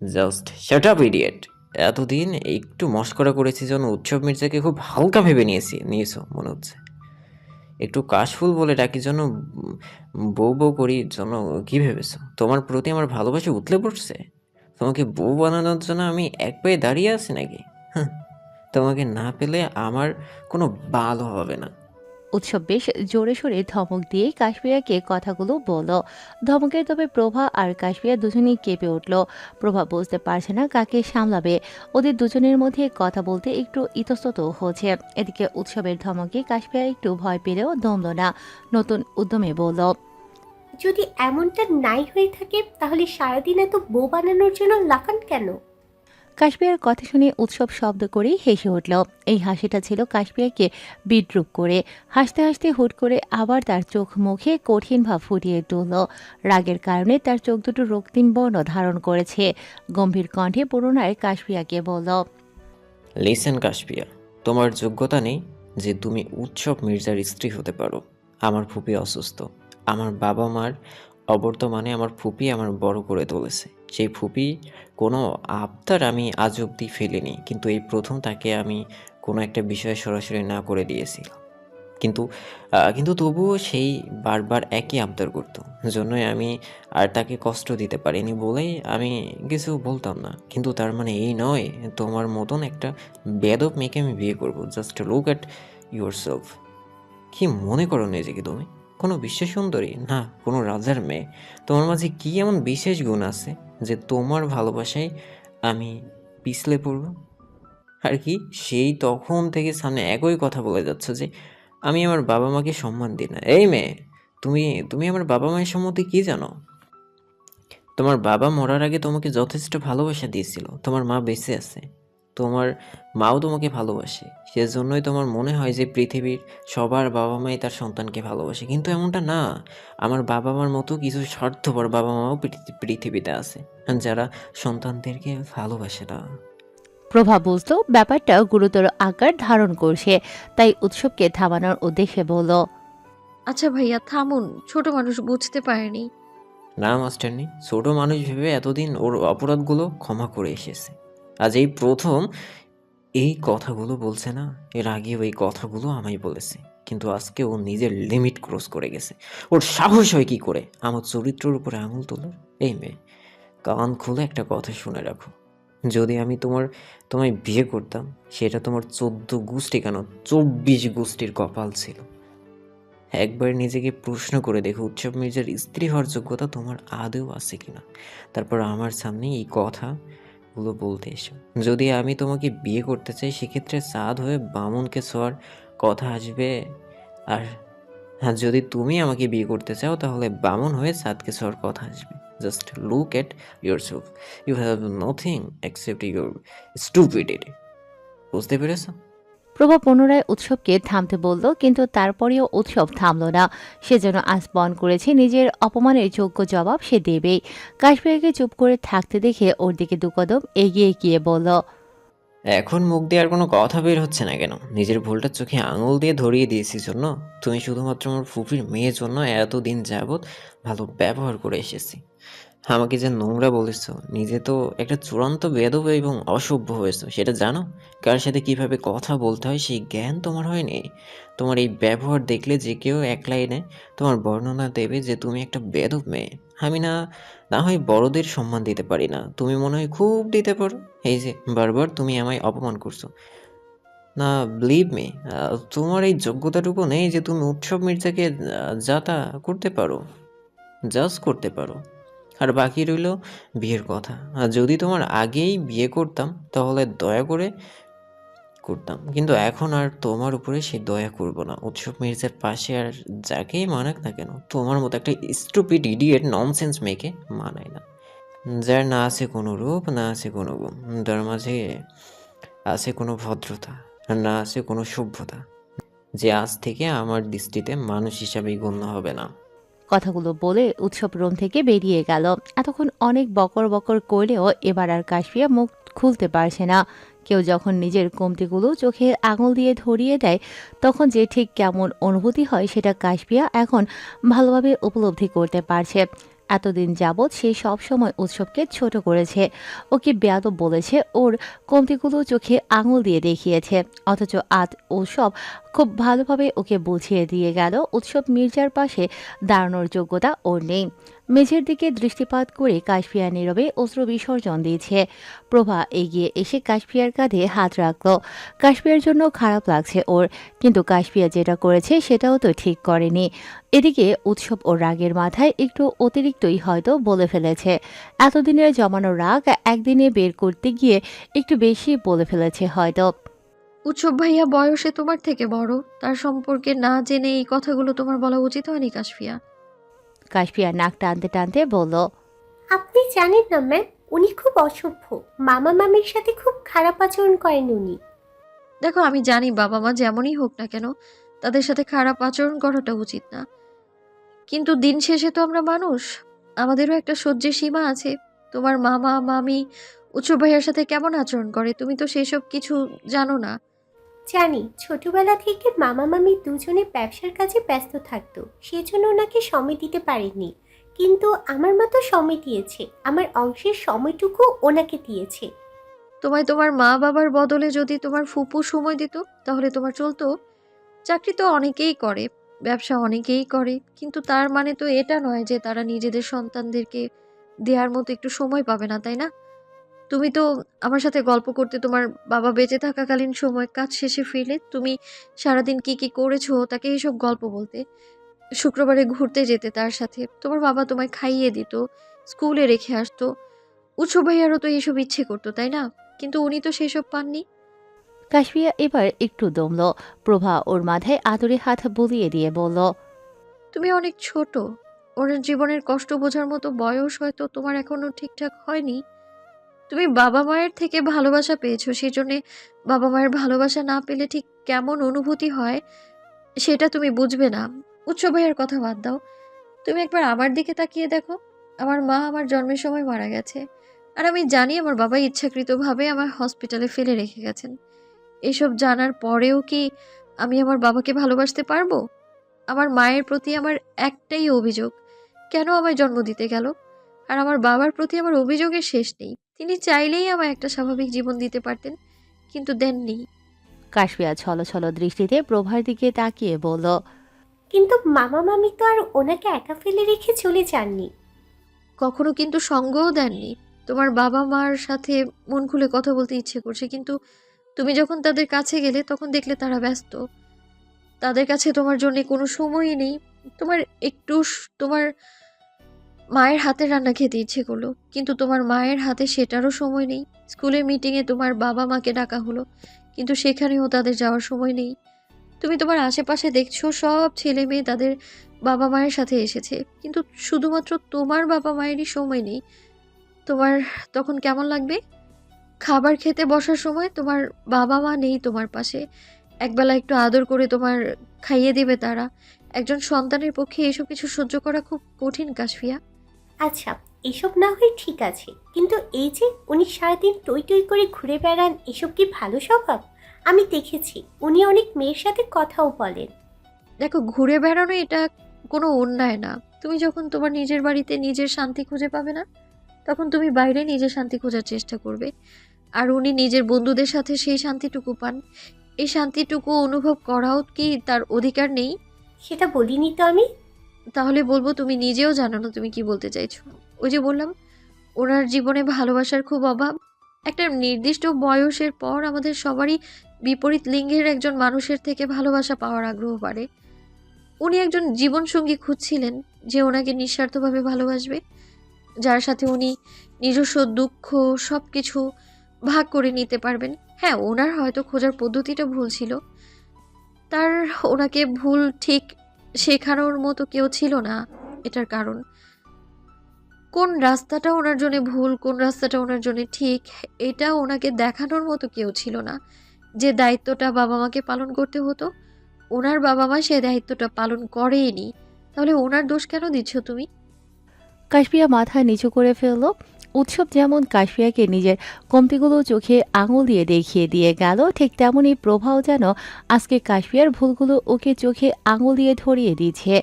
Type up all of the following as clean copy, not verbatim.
Just shut up idiot. এতদিন একটু মশকরা করেছি জন্য উৎসব মির্জাকে খুব হালকা ভেবে নিয়েছো মনে হচ্ছে। একটু কাশফুল বলে ডাকি জন্য বউ বউ করি জন্য কি ভেবেছো? তোমার প্রতি আমার ভালোবাসা উতলে পড়ছে? তোমাকে বউ বানানোর জন্য আমি এক পায়ে দাঁড়িয়ে আছি নাকি? হ্যাঁ, তোমাকে না পেলে আমার কোনো ভালো হবে না। উৎসব বেশ জোরে সোরে ধমক দিয়ে কাশ্মীরাকে কথাগুলো বলল। ধমকের তবে প্রভা আর কাশ্মীরা দুজনেই কেঁপে উঠল। প্রভা বুঝতে পারছে না কাকে সামলাবে। ওদের দুজনের মধ্যে কথা বলতে একটু ইতস্তত হচ্ছে। এদিকে উৎসবের ধমকে কাশ্মীরা একটু ভয় পেলেও দমল না। নতুন উদ্যমে বলল, যদি এমনটা নাই হয়ে থাকে তাহলে সারাদিন এত বউ বানানোর জন্য লাফান কেন? কাশ্মীরের কথা শুনে উৎসব শব্দ করেই হেসে উঠল। এই হাসিটা ছিল কাশ্মীরকে বিদ্রুপ করে। হাসতে হাসতে হুট করে আবার তার চোখ মুখে কঠিন ভাব ফুটিয়ে তুলল। রাগের কারণে তার চোখ দুটো রক্তিম বর্ণ ধারণ করেছে। গম্ভীর কণ্ঠে পুনরায় কাশ্মীরাকে বলল, লিসেন কাশপিয়া, তোমার যোগ্যতা নেই যে তুমি উৎসব মির্জার স্ত্রী হতে পারো। আমার ফুপি অসুস্থ। আমার বাবা মার অবর্তমানে আমার ফুপি আমার বড় করে তুলেছে। সেই ফুপি কোনো আবদার আমি আজ অব্দি ফেলিনি, কিন্তু এই প্রথম তাকে আমি কোনো একটা বিষয়ে সরাসরি না করে দিয়েছি। কিন্তু কিন্তু তবুও সেই বারবার একই আবদার করতো। জন্যই আমি আর তাকে কষ্ট দিতে পারিনি বলেই আমি কিছু বলতাম না। কিন্তু তার মানে এই নয় তোমার মতন একটা বেয়াদব মেয়েকে আমি বিয়ে করব। Just look at yourself. কি মনে করো নিজেকে তুমি? কোনো বিশ্ব সুন্দরী? না, কোনো রাজার মেয়ে? তোমার মাঝে কি এমন বিশেষ গুণ আছে যে তোমার ভালোবাসায় আমি পিছলে পড়ব? আর কি সেই তখন থেকে সামনে একই কথা বলে যাচ্ছ যে আমি আমার বাবা মাকে সম্মান দিই না। এই মেয়ে, তুমি তুমি আমার বাবা মায়ের সম্বন্ধে কি জানো? তোমার বাবা মরার আগে তোমাকে যথেষ্ট ভালোবাসা দিয়েছিল। তোমার মা বেঁচে আছে। তোমার মাও তোমাকে ভালোবাসে। সেজন্যই তোমার মনে হয় যে পৃথিবীর সবার বাবা মাই তার সন্তানকে ভালোবাসে, কিন্তু এমনটা না। আমার বাবা মার মতো কিছু স্বার্থপর বাবা মাও পৃথিবীতে আছে, যারা সন্তানদেরকে ভালোবাসে না। প্রভা বুঝল ব্যাপারটা গুরুতর আকার ধারণ করছে। তাই উৎসবকে থামানোর উদ্দেশ্যে বলল, আচ্ছা ভাইয়া থামুন, ছোট মানুষ বুঝতে পারেনি। না মাস্টারনি, ছোট মানুষ ভেবে এতদিন ওর অপরাধগুলো ক্ষমা করে এসেছে। আজ এই প্রথম এই কথাগুলো বলছে না। এর আগেও এই কথাগুলো আমায় বলেছে, কিন্তু আজকে ও নিজের লিমিট ক্রস করে গেছে। ওর সাহস হয় কি করে আমার চরিত্রের উপরে আঙুল তোলার? এই মেয়ে, কান খুলে একটা কথা শুনে রাখো। যদি আমি তোমায় বিয়ে করতাম, সেটা তোমার 14 গোষ্ঠী কেন 24 গোষ্ঠীর কপাল ছিল। একবার নিজেকে প্রশ্ন করে দেখো, উৎসব মির্জার স্ত্রী হওয়ার যোগ্যতা তোমার আদৌ আছে কিনা। তারপর আমার সামনে এই কথাগুলো বলতে এসো। যদি আমি তোমাকে বিয়ে করতে চাই, সেক্ষেত্রে চাঁদ হয়ে বামুনকে ছোঁয়ার কথা আসবে। আর হ্যাঁ, যদি তুমি আমাকে বিয়ে করতে চাও, তাহলে বামুন হয়ে চাঁদকে ছোঁয়ার কথা আসবে। Just look at yourself. You have nothing except your stupidity. বুঝতে পেরেছো? প্রভা পুনরায় উৎসবকে থামতে বলল, কিন্তু তারপরেও উৎসব থামল না। সে যেন আজ পণ করেছে নিজের অপমানের যোগ্য জবাব সে দেবেই। কাশ্মীরকে চুপ করে থাকতে দেখে ওর দিকে দুকদম এগিয়ে গিয়ে বলল, এখন মুখ দিয়ে আর কোনো কথা বের হচ্ছে না কেন? নিজের ভুলটা চোখে আঙুল দিয়ে ধরিয়ে দিয়েছি জন্য তুমি শুধুমাত্র আমার ফুফির মেয়ের জন্য এতদিন যাবৎ ভালো ব্যবহার করে এসেছি। আমাকে যে নোংরা বলেছ, নিজে তো একটা চূড়ান্ত বেয়াদব এবং অসভ্য হয়েছো, সেটা জানো? কার সাথে কিভাবে কথা বলতে হয় সেই জ্ঞান তোমার হয়নি। তোমার এই ব্যবহার দেখলে যে কেউ এক লাইনে তোমার বর্ণনা দেবে যে তুমি একটা বেয়াদব মেয়ে। আমি না না হয় বড়দের সম্মান দিতে পারি না, তুমি মনে হয় খুব দিতে পারো। এই যে বারবার তুমি আমায় অপমান করছো। না, বিলিভ মি, তোমার এই যোগ্যতাটুকু নেই যে তুমি উৎসব মির্জাকে যা তা করতে পারো, জাজ করতে পারো। আর বাকি রইল বিয়ের কথা। আর যদি তোমার আগেই বিয়ে করতাম, তাহলে দয়া করে করতাম, কিন্তু এখন আর তোমার উপরে সেই দয়া করব না। উৎসব মির্জার পাশে আর যাকেই মানাক না কেন, তোমার মতো একটা স্টুপিড ইডিয়েট ননসেন্স মেয়েকে মানায় না। যার না আছে কোনো রূপ, না আছে কোনো গুণ, তার মাঝে আছে কোনো ভদ্রতা, আর না আছে কোনো সভ্যতা, যে আজ থেকে আমার দৃষ্টিতে মানুষ হিসাবেই গণ্য হবে না। কথাগুলো বলে উৎসব রুম থেকে বেরিয়ে গেল। এতক্ষণ অনেক বকর বকর করলেও এবার আর কাশফিয়া মুখ খুলতে পারছে না। কেউ যখন নিজের কমতিগুলো চোখে আঙুল দিয়ে ধরিয়ে দেয়, তখন যে ঠিক কেমন অনুভূতি হয় সেটা কাশফিয়া এখন ভালোভাবে উপলব্ধি করতে পারছে। এতদিন যাবৎ সে সবসময় উৎসবকে ছোট করেছে, ওকে বেয়াদব বলেছে, ওর কমতিগুলো চোখে আঙুল দিয়ে দেখিয়েছে। অথচ আজ উৎসব খুব ভালোভাবে ওকে বুঝিয়ে দিয়ে গেল উৎসব মির্জার পাশে দাঁড়ানোর যোগ্যতা ওর নেই। মেঝের দিকে দৃষ্টিপাত করে কাশফিয়া নীরবে অশ্রু বিসর্জন দিয়েছে। প্রভা এগিয়ে এসে কাশফিয়ার কাঁধে হাত রাখলো। কাশফিয়ার জন্য খারাপ লাগছে ওর, কিন্তু কাশফিয়া যেটা করেছে সেটাও তো ঠিক করেনি। এদিকে উৎসব ও রাগের মাথায় একটু অতিরিক্তই হয়তো বলে ফেলেছে। এতদিনের জমানো রাগ একদিনে বের করতে গিয়ে একটু বেশি বলে ফেলেছে হয়তো। উৎসব ভাইয়া বয়সে তোমার থেকে বড়, তার সম্পর্কে না জেনে এই কথাগুলো তোমার বলা উচিত হয়নি কাশফিয়া। কাশফিয়া নাক টানতে টানতে বলল, আপনি জানেন না ম্যাম, উনি খুব অসভ্য। মামা মামির সাথে খুব খারাপ আচরণ করেন উনি। দেখো, আমি জানি বাবা মা যেমনই হোক না কেন তাদের সাথে খারাপ আচরণ করাটা উচিত না, কিন্তু দিন শেষে তো আমরা মানুষ, আমাদেরও একটা সহ্যের সীমা আছে। তোমার মামা মামি উৎসব ভাইয়ার সাথে কেমন আচরণ করে তুমি তো সেসব কিছু জানো না। জানি, ছোটবেলা থেকে মামা মামি দুজনে ব্যবসার কাজে ব্যস্ত থাকতো, সেজন্য ওনাকে সময় দিতে পারেননি। কিন্তু আমার মা তো সময় দিয়েছে, আমার অংশের সময়টুকু ওনাকে দিয়েছে। তোমায় তোমার মা বাবার বদলে যদি তোমার ফুপু সময় দিত তাহলে তোমার চলতো। চাকরি তো অনেকেই করে, ব্যবসা অনেকেই করে, কিন্তু তার মানে তো এটা নয় যে তারা নিজেদের সন্তানদেরকে দেওয়ার মতো একটু সময় পাবে না, তাই না? তুমি তো আমার সাথে গল্প করতে তোমার বাবা বেঁচে থাকাকালীন সময়, কাজ শেষে ফিরলে তুমি সারাদিন কি কি করেছো তাকে এইসব গল্প বলতে। শুক্রবারে ঘুরতে যেতে তার সাথে, তোমার বাবা তোমায় খাইয়ে দিত, স্কুলে রেখে আসতো। উৎসব ভাইয়ারও তো এইসব ইচ্ছে করতো, তাই না? কিন্তু উনি তো সেসব পাননি। কাশফিয়া এবার একটু দমল। প্রভা ওর মাথায় আদরে হাত বুলিয়ে দিয়ে বলল, তুমি অনেক ছোট, ওর জীবনের কষ্ট বোঝার মতো বয়স হয়তো তোমার এখনো ঠিকঠাক হয়নি। তুমি বাবা মায়ের থেকে ভালোবাসা পেয়েছো, সেই জন্যে বাবা মায়ের ভালোবাসা না পেলে ঠিক কেমন অনুভূতি হয় সেটা তুমি বুঝবে না। উৎসব ভাইয়ার কথা বাদ দাও, তুমি একবার আমার দিকে তাকিয়ে দেখো। আমার মা আমার জন্মের সময় মারা গেছে, আর আমি জানি আমার বাবা ইচ্ছাকৃতভাবে আমার হসপিটালে ফেলে রেখে গেছেন। এসব জানার পরেও কি আমি আমার বাবাকে ভালোবাসতে পারবো? আমার মায়ের প্রতি আমার একটাই অভিযোগ, কেন আমায় জন্ম দিতে গেল? আর আমার বাবার প্রতি আমার অভিযোগের শেষ নেই, তিনি চাইলেই আমায় একটা স্বাভাবিক জীবন দিতে পারতেন, কিন্তু দেননি। কাশফিয়া ছলছল দৃষ্টিতে প্রভার দিকে তাকিয়ে বলল, কিন্তু মামা মামি তো আর ওনাকে একা ফেলে রেখে চলে যাননি। কখনো কিন্তু সঙ্গও দেননি। তোমার বাবা মার সাথে মন খুলে কথা বলতে ইচ্ছে করছে, কিন্তু তুমি যখন তাদের কাছে গেলে তখন দেখলে তারা ব্যস্ত, তাদের কাছে তোমার জন্য কোনো সময়ই নেই। তোমার একটু তোমার মায়ের হাতের রান্না খেতে ইচ্ছে করলো, কিন্তু তোমার মায়ের হাতে সেটারও সময় নেই। স্কুলের মিটিংয়ে তোমার বাবা মাকে ডাকা হলো, কিন্তু সেখানেও তাদের যাওয়ার সময় নেই। তুমি তোমার আশেপাশে দেখছো সব ছেলে মেয়ে তাদের বাবা মায়ের সাথে এসেছে, কিন্তু শুধুমাত্র তোমার বাবা মায়েরই সময় নেই। তোমার তখন কেমন লাগবে? খাবার খেতে বসার সময় তোমার বাবা মা নেই তোমার পাশে, একবেলা একটু আদর করে তোমার খাইয়ে দিবে তারা। একজন সন্তানের পক্ষে এসব কিছু সহ্য করা খুব কঠিন কাশফিয়া। আচ্ছা, এসব না হয় ঠিক আছে, কিন্তু এই যে উনি সারাদিন টই টই করে ঘুরে বেড়ান, এসব কি ভালো স্বভাব? আমি দেখেছি উনি অনেক মেয়ের সাথে কথাও বলেন। দেখো, ঘুরে বেড়ানো এটা কোনো অন্যায় না। তুমি যখন তোমার নিজের বাড়িতে নিজের শান্তি খুঁজে পাবে না, তখন তুমি বাইরে নিজের শান্তি খোঁজার চেষ্টা করবে। আর উনি নিজের বন্ধুদের সাথে সেই শান্তিটুকু পান, এই শান্তিটুকু অনুভব করাও কি তার অধিকার নেই? সেটা বলিনি তো আমি। তাহলে বলবো তুমি নিজেও জানো না তুমি কি বলতে চাইছো। ওই যে বললাম, ওনার জীবনে ভালোবাসার খুব অভাব। একটা নির্দিষ্ট বয়সের পর আমাদের সবারই বিপরীত লিঙ্গের একজন মানুষের থেকে ভালোবাসা পাওয়ার আগ্রহ বাড়ে। উনি একজন জীবনসঙ্গী খুঁজছিলেন যে ওনাকে নিঃস্বার্থভাবে ভালোবাসবে, যার সাথে উনি নিজস্ব দুঃখ সব কিছু ভাগ করে নিতে পারবেন। হ্যাঁ, ওনার হয়তো খোঁজার পদ্ধতিটা ভুল ছিল, তার ওনাকে ভুল ঠিক শেখানোর মতো কেউ ছিল না। এটার কারণ কোন রাস্তাটা ওনার জন্য ভুল, কোন রাস্তাটা ওনার জন্য ঠিক, এটা ওনাকে দেখানোর মতো কেউ ছিল না। যে দায়িত্বটা বাবা মাকে পালন করতে হতো, ওনার বাবা মা সে দায়িত্বটা পালন করেইনি। তাহলে ওনার দোষ কেন দিচ্ছ তুমি? কাশফিয়া মাথা নিচু করে ফেলল। উৎসব যেমন কাশফিয়াকে নিজের কমতিগুলো চোখে আঙুল দিয়ে দেখিয়ে দিয়ে গেল, ঠিক তেমনই প্রভাও যেন আজকে কাশফিয়ার ভুলগুলো ওকে চোখে আঙুল দিয়ে ধরিয়ে দিচ্ছে।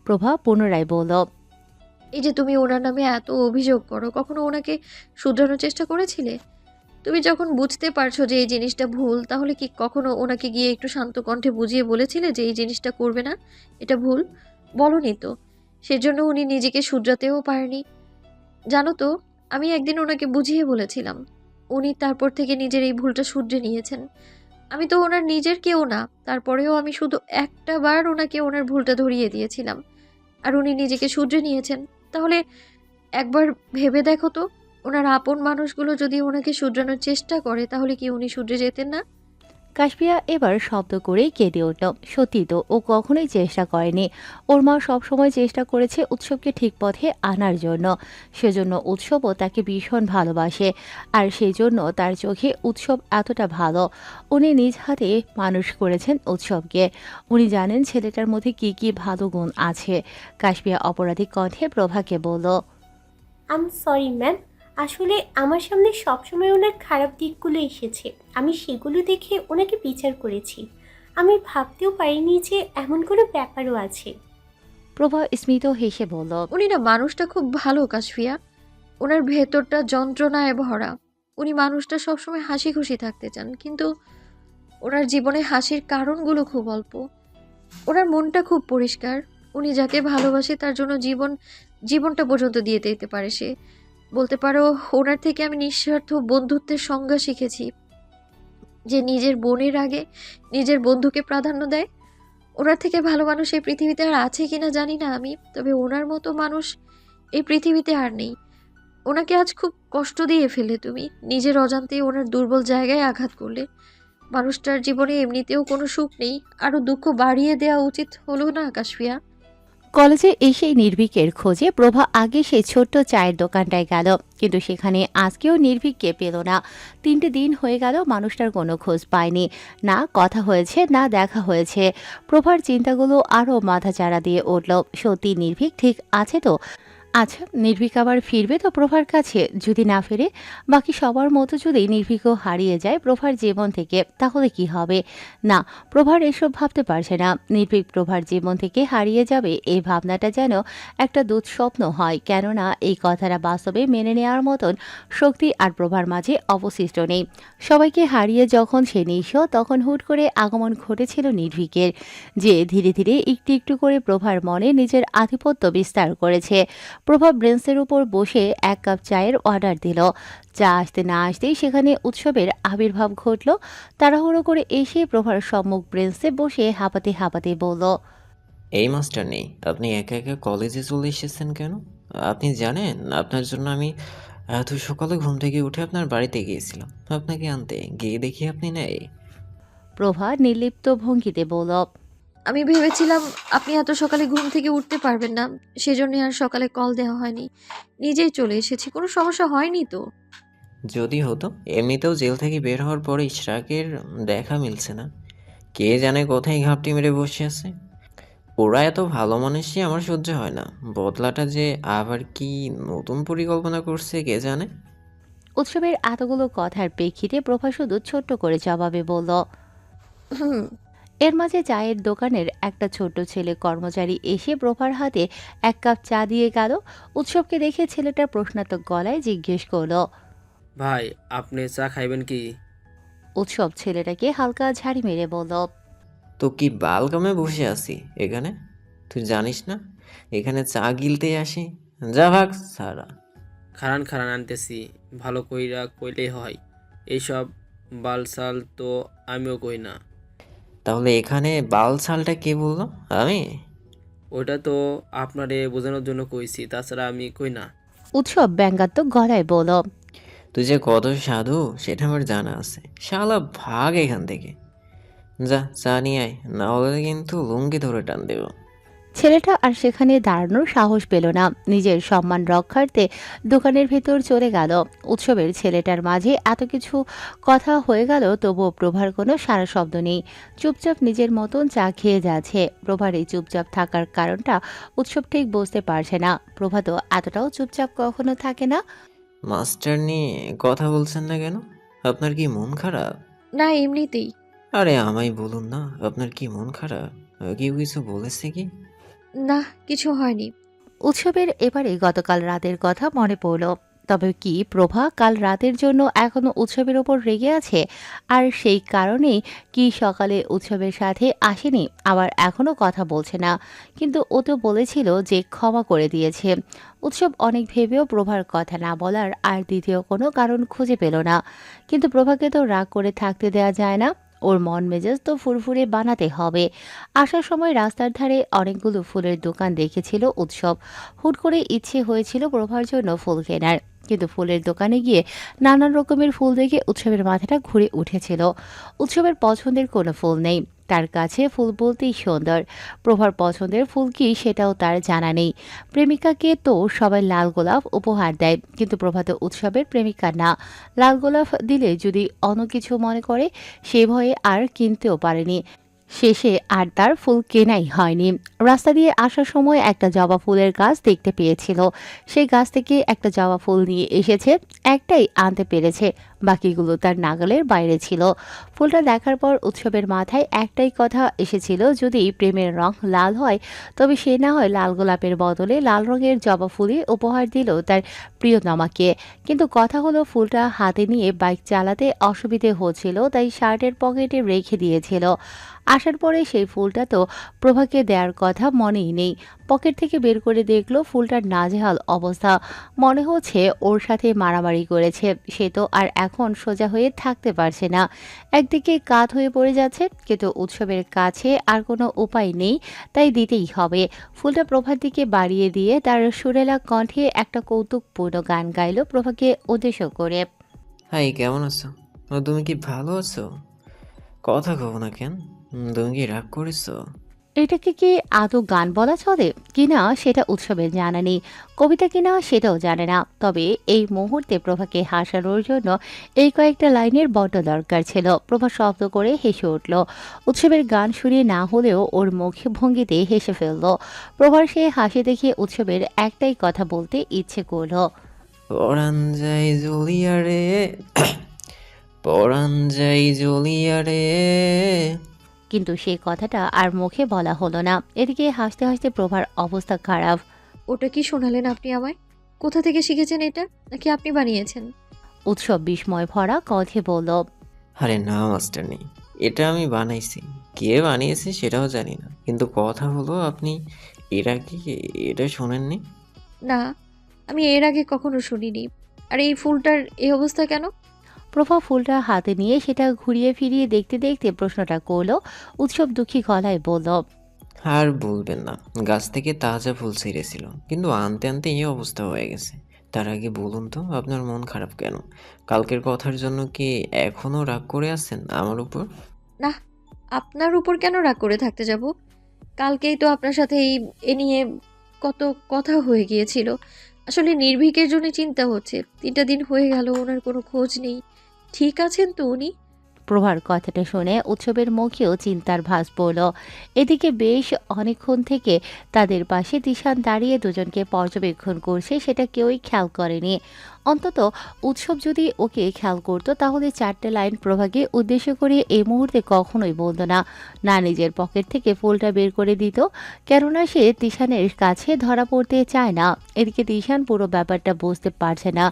প্রভা পুনরায় বলল, এই যে তুমি ওনার নামে এত অভিযোগ করো, কখনো ওনাকে শুধরানোর চেষ্টা করেছিলে? তুমি যখন বুঝতে পারছো যে এই জিনিসটা ভুল, তাহলে কি কখনো ওনাকে গিয়ে একটু শান্ত কণ্ঠে বুঝিয়ে বলেছিলে যে এই জিনিসটা করবে না, এটা ভুল? বলনি তো। সেজন্য উনি নিজেকে শুধরাতেও পারেনি। জানো তো, আমি একদিন ওনাকে বুঝিয়ে বলেছিলাম। উনি তারপর থেকে নিজের এই ভুলটা শুধরে নিয়েছেন। আমি তো ওনার নিজের কেউ না, তারপরেও আমি শুধু একটা বার ওনাকে ওনার ভুলটা ধরিয়ে দিয়েছিলাম, আর উনি নিজেকে শুধরে নিয়েছেন। তাহলে একবার ভেবে দেখো তো, ওনার আপন মানুষগুলো যদি ওনাকে শুধরানোর চেষ্টা করে, তাহলে কি উনি শুধরে যেতেন না? কাশপিয়া এবার শব্দ করেই কেঁদে উঠল। সত্যি তো, ও কখনোই চেষ্টা করেনি। ওর মা সবসময় চেষ্টা করেছে উৎসবকে ঠিক পথে আনার জন্য। সেজন্য উৎসবও তাকে ভীষণ ভালোবাসে, আর সেই জন্য তার চোখে উৎসব এতটা ভালো। উনি নিজ হাতে মানুষ করেছেন উৎসবকে। উনি জানেন ছেলেটার মধ্যে কি কি ভালো গুণ আছে। কাশপিয়া অপরাধী কণ্ঠে প্রভাকে বলল, আম সরি ম্যাম, আসলে আমার সামনে সবসময় ওনার খারাপ দিকগুলো এসেছে, আমি সেগুলো দেখে ওনাকে বিচার করেছি। আমি ভাবতেও পারিনি যে এমন কোনো ব্যাপারও আছে। প্রভা স্মিত হেসে বলল, উনি না মানুষটা খুব ভালো কাশফিয়া। ওনার ভেতরটা যন্ত্রণায় ভরা। উনি মানুষটা সবসময় হাসি খুশি থাকতে চান, কিন্তু ওনার জীবনে হাসির কারণগুলো খুব অল্প। ওনার মনটা খুব পরিষ্কার। উনি যাকে ভালোবাসে তার জন্য জীবনটা পর্যন্ত দিয়ে দিতে পারে সে। বলতে পারো, ওনার থেকে আমি নিঃস্বার্থ বন্ধুত্বের সংজ্ঞা শিখেছি, যে নিজের বোনের আগে নিজের বন্ধুকে প্রাধান্য দেয়। ওনার থেকে ভালো মানুষ এই পৃথিবীতে আর আছে কিনা জানি না আমি, তবে ওনার মতো মানুষ এই পৃথিবীতে আর নেই। ওনাকে আজ খুব কষ্ট দিয়ে ফেলে তুমি, নিজের অজান্তেই ওনার দুর্বল জায়গায় আঘাত করলে। মানুষটার জীবনে এমনিতেও কোনো সুখ নেই, আরো দুঃখ বাড়িয়ে দেওয়া উচিত হলো না কাশফিয়া? কলেজে এসেই নির্ভীকের খোঁজে প্রভা আগে সেই ছোট্ট চায়ের দোকানটায় গেল, কিন্তু সেখানে আজকেও নির্ভীককে পেল না। 3টে দিন হয়ে গেল, মানুষটার কোনো খোঁজ পায়নি। না কথা হয়েছে, না দেখা হয়েছে। প্রভার চিন্তাগুলো আরও মাথাচাড়া দিয়ে উঠল। সত্যি নির্ভীক ঠিক আছে তো? আচ্ছা, নির্ভীক আবার ফিরবে তো প্রভার কাছে? যদি না ফিরে, বাকি সবার মতো যদি নির্ভীকও হারিয়ে যায় প্রভার জীবন থেকে, তাহলে কি হবে? না, প্রভার এসব ভাবতে পারছে না। নির্ভীক প্রভার জীবন থেকে হারিয়ে যাবে, এই ভাবনাটা যেন একটা দুঃস্বপ্ন হয়। কেননা এই কথাটা বাস্তবে মেনে নেওয়ার মতন শক্তি আর প্রভার মাঝে অবশিষ্ট নেই। সবাইকে হারিয়ে যখন সে নিঃস্ব, তখন হুট করে আগমন ঘটেছিল নির্ভীকের, যে ধীরে ধীরে একটু একটু করে প্রভার মনে নিজের আধিপত্য বিস্তার করেছে। প্রভা ব্রেঞ্চের উপর বসে 1 কাপ চায়ের অর্ডার দিল। চা আসতে না আসতেই সেখানে উৎসবের আবির্ভাব ঘটল। তাড়াহুড়ো করে এসে প্রভার সম্মুখ ব্রেঞ্চে বসে হাঁপাতে হাঁপাতে বলল, এই মাস্টার নেই, আপনি একা একা কলেজে চলে এসেছেন কেন? আপনি জানেন আপনার জন্য আমি এত সকালে ঘুম থেকে উঠে আপনার বাড়িতে গিয়েছিলাম আপনাকে আনতে, গিয়ে দেখি আপনি নেই। প্রভা নির্লিপ্ত ভঙ্গিতে বলল, আমি ভেবেছিলাম আপনি এত সকালে ঘুম থেকে উঠতে পারবেন না, সেজন্য আর সকালে কল দেওয়া হয়নি। নিজেই চলে এসেছি, কোনো সমস্যা হয়নি তো? যদি হতো, এমনিতেও জেল থেকে বের হওয়ার পরে ইশরাকের দেখা মিলছে না। কে জানে কোথায় ঘাপটি মেরে বসে আছে। ওরা এত ভালো মানুষই আমার সহ্য হয় না। বদলাটা যে আবার কি নতুন পরিকল্পনা করছে কে জানে। উৎসবের এতগুলো কথার প্রেক্ষিতে প্রভা শুধু ছোট্ট করে জবাবে বলল। হুম। এর মাঝে চায়ের দোকানের একটা ছোট্ট ছেলে কর্মচারী এসে প্রভার হাতে 1 কাপ চা দিয়ে গেল। উৎসবকে দেখে ছেলেটা প্রশ্নাত্মক গলায় জিজ্ঞেস করলো। ভাই, আপনি চা খাইবেন কি? উৎসব ছেলেটাকে হালকা ঝাড়ি মেরে বলল, তো কি বালকামে বসে আছি এখানে? তুই জানিস না এখানে চা গিলতে আসি? যা ভাগ সারা। খারান খারান আনতেছি, ভালো কইরা কইলেই হয়। এইসব বালসাল তো আমিও কই না। তাহলে এখানে বাল ছালটা কে বললো? আমি? ওইটা তো আপনারে বোঝানোর জন্য কইছি, তাছাড়া আমি কই না। উৎসব ব্যঙ্গাত্মক গলায় বলল। তুই যে কত সাধু সেটা আমার জানা আছে। শালা ভাগ এখান থেকে। যা চা নিয়ে আয়, না হলে কিন্তু লুঙ্গি ধরে টান দেব। ছেলেটা আর সেখানে দাঁড়ানোর সাহস পেল না। নিজের সম্মান রক্ষার্থে দোকানের ভেতর চলে গেল। উৎসবের ছেলেটার মাঝে এত কিছু কথা হয়ে গেল, তবুও প্রভার কোনো সারা শব্দ নেই। চুপচাপ নিজের মতন চা খেয়ে যাচ্ছে। প্রভার এই চুপচাপ থাকার কারণটা উৎসব ঠিক বুঝতে পারছে না। প্রভা তো এতটাও চুপচাপ কখনো থাকে না। মাস্টার নিয়ে কথা বলছেন না কেন? আপনার কি মন খারাপ? না, এমনিতেই। আরে আমায় বলুন না, আপনার কি মন খারাপ? কেউ কিছু বলেছে কি? না, কিছু হয়নি। উৎসবের এবারে গতকাল রাতের কথা মনে পড়ল। তবে কি প্রভা কাল রাতের জন্য এখনো উৎসবের ওপর রেগে আছে? আর সেই কারণেই কি সকালে উৎসবের সাথে আসেনি, আবার এখনো কথা বলছে না? কিন্তু ও তো বলেছিল যে ক্ষমা করে দিয়েছে। উৎসব অনেক ভেবেও প্রভার কথা না বলার আর দ্বিতীয় কোনো কারণ খুঁজে পেল না। কিন্তু প্রভাকে তো রাগ করে থাকতে দেয়া যায় না। ওর মন মেজাজ তো ফুরফুরে বানাতে হবে। আসার সময় রাস্তার ধারে অনেকগুলো ফুলের দোকান দেখেছিল উৎসব। হুট করে ইচ্ছে হয়েছিল প্রভার জন্য ফুল কেনার। কিন্তু ফুলের দোকানে গিয়ে নানান রকমের ফুল দেখে উৎসবের মাথাটা ঘুরে উঠেছিল। উৎসবের পছন্দের কোনো ফুল নেই, তার কাছে ফুল বলতেই সুন্দর। প্রভার পছন্দের ফুল কি সেটাও তার জানা নেই। প্রেমিকাকে তো সবাই লাল গোলাপ উপহার দেয়, কিন্তু প্রভা তো উৎসবের প্রেমিকা না। লাল গোলাপ দিলে যদি অন্য কিছু মনে করে, সে ভয়ে আর কিনতেও পারেনি। শেষে আর তার ফুল কেনাই হয়নি। রাস্তা দিয়ে আসার সময় একটা জবা ফুলের গাছ দেখতে পেয়েছিল। সেই গাছ থেকে একটা জবা ফুল নিয়ে এসেছে, একটাই আনতে পেরেছে, বাকিগুলো তার নাগালের বাইরে ছিল। ফুলটা দেখার পর উৎসবের মাথায় একটাই কথা এসেছিল, যদি প্রেমের রং লাল হয় তবে সে না হয় লাল গোলাপের বদলে লাল রঙের জবা ফুলই উপহার দিল তার প্রিয়তমাকে। কিন্তু কথা হলো ফুলটা হাতে নিয়ে বাইক চালাতে অসুবিধে হচ্ছিল, তাই শার্টের পকেটে রেখে দিয়েছিল। আসার পরে সেই ফুলটা তো প্রভাকে দেওয়ার কথা মনেই নেই। পকেট থেকে বের করে দেখলো ফুলটার নাজেহাল অবস্থা। মনে হচ্ছে ওর সাথে মারামারি করেছে। সে তো আর এখন সোজা হয়ে থাকতে পারছে না, একদিকে কাত হয়ে পড়ে যাচ্ছে। কিন্তু উৎসবের কাছে আর কোনো উপায় নেই, তাই দিতেই হবে। ফুলটা প্রভার দিকে বাড়িয়ে দিয়ে তার সুরেলা কণ্ঠে একটা কৌতুকপূর্ণ গান গাইল প্রভাকে উদ্দেশ্য করে। হাই, কেমন আছো? ও, তুমি কি ভালো আছো? কথা কও না কেন? তুমি কি রাগ করেছো? এটাকে কি আদৌ গান বলা চলে কিনা সেটা উৎসবের জানা নেই, কবিতা কিনা সেটাও জানে না। তবে এই মুহূর্তে প্রভাকে হাসানোর জন্য এই কয়েকটা লাইনের বড্ড দরকার ছিল। প্রভা শব্দ করে হেসে উঠল। উৎসবের গান শুনে না হলেও ওর মুখে ভঙ্গিতে হেসে ফেলল। প্রভার সে হাসি দেখে উৎসবের একটাই কথা বলতে ইচ্ছে করলো। পরাণ যাই জ্বলিয়া রে, পরাণ যাই জ্বলিয়া রে। কিন্তু সেই কথাটা আর মুখে বলা হলো না। এদিকে হাসতে হাসতে প্রভার অবস্থা খারাপ। ওটা কি শোনালেন আপনি আমায়? কোথা থেকে শিখেছেন এটা? নাকি আপনি বানিয়েছেন? উৎসব বিস্ময় ভরা কণ্ঠে বলল। আরে না মাস্টারনি, এটা আমি বানাইছি। কে বানিয়েছে সেটাও জানি না, কিন্তু কথা হলো আপনি এর আগে এটা শোনেননি? না, আমি এর আগে কখনো শুনিনি। আর এই ফুলটার এই অবস্থা কেন? প্রভা ফুলটা হাতে নিয়ে সেটা ঘুরিয়ে ফিরিয়ে দেখতে দেখতে প্রশ্নটা করলো। উৎসব দুঃখী গলায় বলল। আর বলবেন না, গাছ থেকে তাজা ফুল ছিঁড়েছিল, কিন্তু আনতে আনতে এই অবস্থা হয়ে গেছে। তার আগে বলুন তো, আপনার মন খারাপ কেন? কালকের কথার জন্য কি এখনো রাগ করে আছেন আমার উপর? না, আপনার উপর কেন রাগ করে থাকতে যাব? কালকেই তো আপনার সাথে এ নিয়ে কত কথা হয়ে গিয়েছিল। আসলে নির্ভীকের জন্য চিন্তা হচ্ছে। 3টা দিন হয়ে গেল, ওনার কোনো খোঁজ নেই। ঠিক আছেন তো উনি? প্রভার কথাটা শুনে উৎসবের মুখেও চিন্তার ভাঁজ পড়ল। এদিকে বেশ অনেকক্ষণ থেকে তাদের পাশে দিশান দাঁড়িয়ে দুজনকে পর্যবেক্ষণ করছে, সেটা কেউই খেয়াল করেনি। অন্তত উৎসব যদি ওকে খেয়াল করতো তাহলে 4টে লাইন প্রভাকে উদ্দেশ্য করে এই মুহূর্তে কখনোই বলতো না। না নিজের পকেট থেকে ফুলটা বের করে দিত, কেননা সে দিশানের কাছে ধরা পড়তে চায় না। এদিকে দিশান পুরো ব্যাপারটা বুঝতে পারছে না।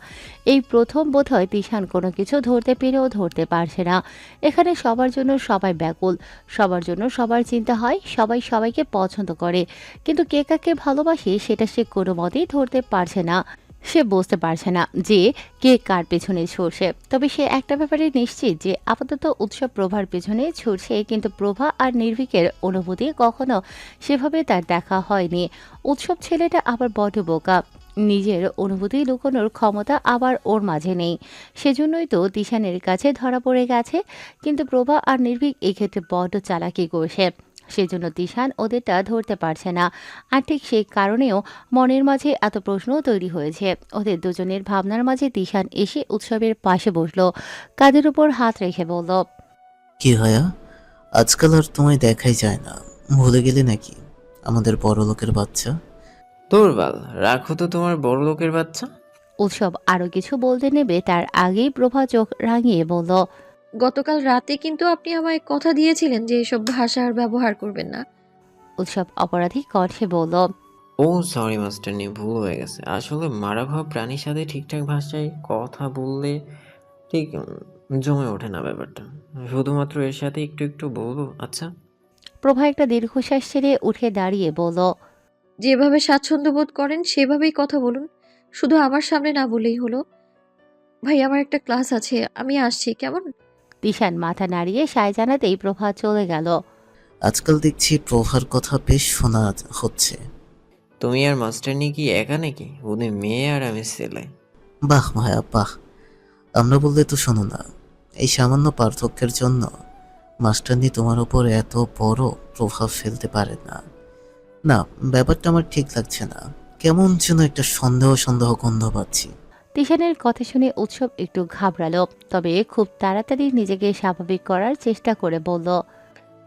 এই প্রথম বোধহয় দিশান কোনো কিছু ধরতে পেরেও ধরতে পারছে না। এখানে সবার জন্য সবাই ব্যাকুল, সবার জন্য সবার চিন্তা হয়, সবাই সবাইকে পছন্দ করে, কিন্তু কে কাকে ভালোবাসে সেটা সে কোনো মতেই ধরতে পারছে না। সে বুঝতে পারছে না যে কে কার পেছনে ছুটছে। তবে সে একটা ব্যাপারে নিশ্চিত যে আপাতত উৎসব প্রভার পেছনে ছুটছে, কিন্তু প্রভা আর নির্ভীকের অনুভূতি কখনো সেভাবে তার দেখা হয়নি। উৎসব ছেলেটা আবার বড় বোকা, নিজের অনুভূতি লুকোনোর ক্ষমতা আবার ওর মাঝে নেই। সেজন্যই তো দিশানের কাছে ধরা পড়ে গেছে। কিন্তু প্রভা আর নির্ভীক এক্ষেত্রে বড্ড চালাকি করছে, সেজন্য দিশান ওদেরটা ধরতে পারছে না। আর ঠিক সেই কারণেও মনের মাঝে এত প্রশ্ন তৈরি হয়েছে। ওদের দুজনের ভাবনার মাঝে দিশান এসে উৎসবের পাশে বসলো, কাঁধের উপর হাত রেখে বলল। কি হয়া, আজকাল আর তোমায় দেখাই যায় না, ভুলে গেলে নাকি আমাদের বড় লোকের বাচ্চা? তোরবাল, রাখো তো তোমার বড় লোকের বাচ্চা। উৎসব আরো কিছু বলতে নেবে তার আগেই প্রভা চোখ রাঙিয়ে বলল। গতকাল রাতে কিন্তু আপনি আমায় কথা দিয়েছিলেন যে এসব ভাষা আর ব্যবহার করবেন না। উৎসব অপরাধী কণ্ঠে বলল। ও সরি মাস্টারনি, ভুল হয়ে গেছে। আসলে মারা খাওয়া প্রাণীর সাথে ঠিকঠাক ভাষায় কথা বললে ঠিক জমে ওঠে না ব্যাপারটা। শুধুমাত্র এর সাথে একটু একটু বলবো, আচ্ছা? প্রভা একটা দীর্ঘশ্বাস ছেড়ে উঠে দাঁড়িয়ে বলল, যেভাবে স্বাচ্ছন্দ্য বোধ করেন সেভাবেই কথা বলুন, শুধু আমার সামনে না বলেই হলো। ভাই, আমার একটা ক্লাস আছে, আমি আসছি, কেমন? তিশান মাথা নাড়িয়ে সায় জানাতেই প্রভা চলে গেল। আজকাল দেখছি প্রভার কথা বেশ শোনা হচ্ছে। তুমি আর মাস্টারনি কি একা নাকি? উনি মেয়ে আর আমি ছেলে। বাহ ভাইয়া বাহ। আমরা বললে তো শোনো না। এই সামান্য পার্থক্যের জন্য মাস্টারনি তোমার উপর এত বড় প্রভাব ফেলতে পারে না। না, ব্যাপারটা আমার ঠিক লাগছে না। কেমন যেন একটা সন্দেহ সন্দেহ গন্ধ পাচ্ছি। তিশানের কথা শুনে উৎসব একটু ঘাবড়ালো, তবে খুব তাড়াতাড়ি নিজেকে স্বাভাবিক করার চেষ্টা করে বলল,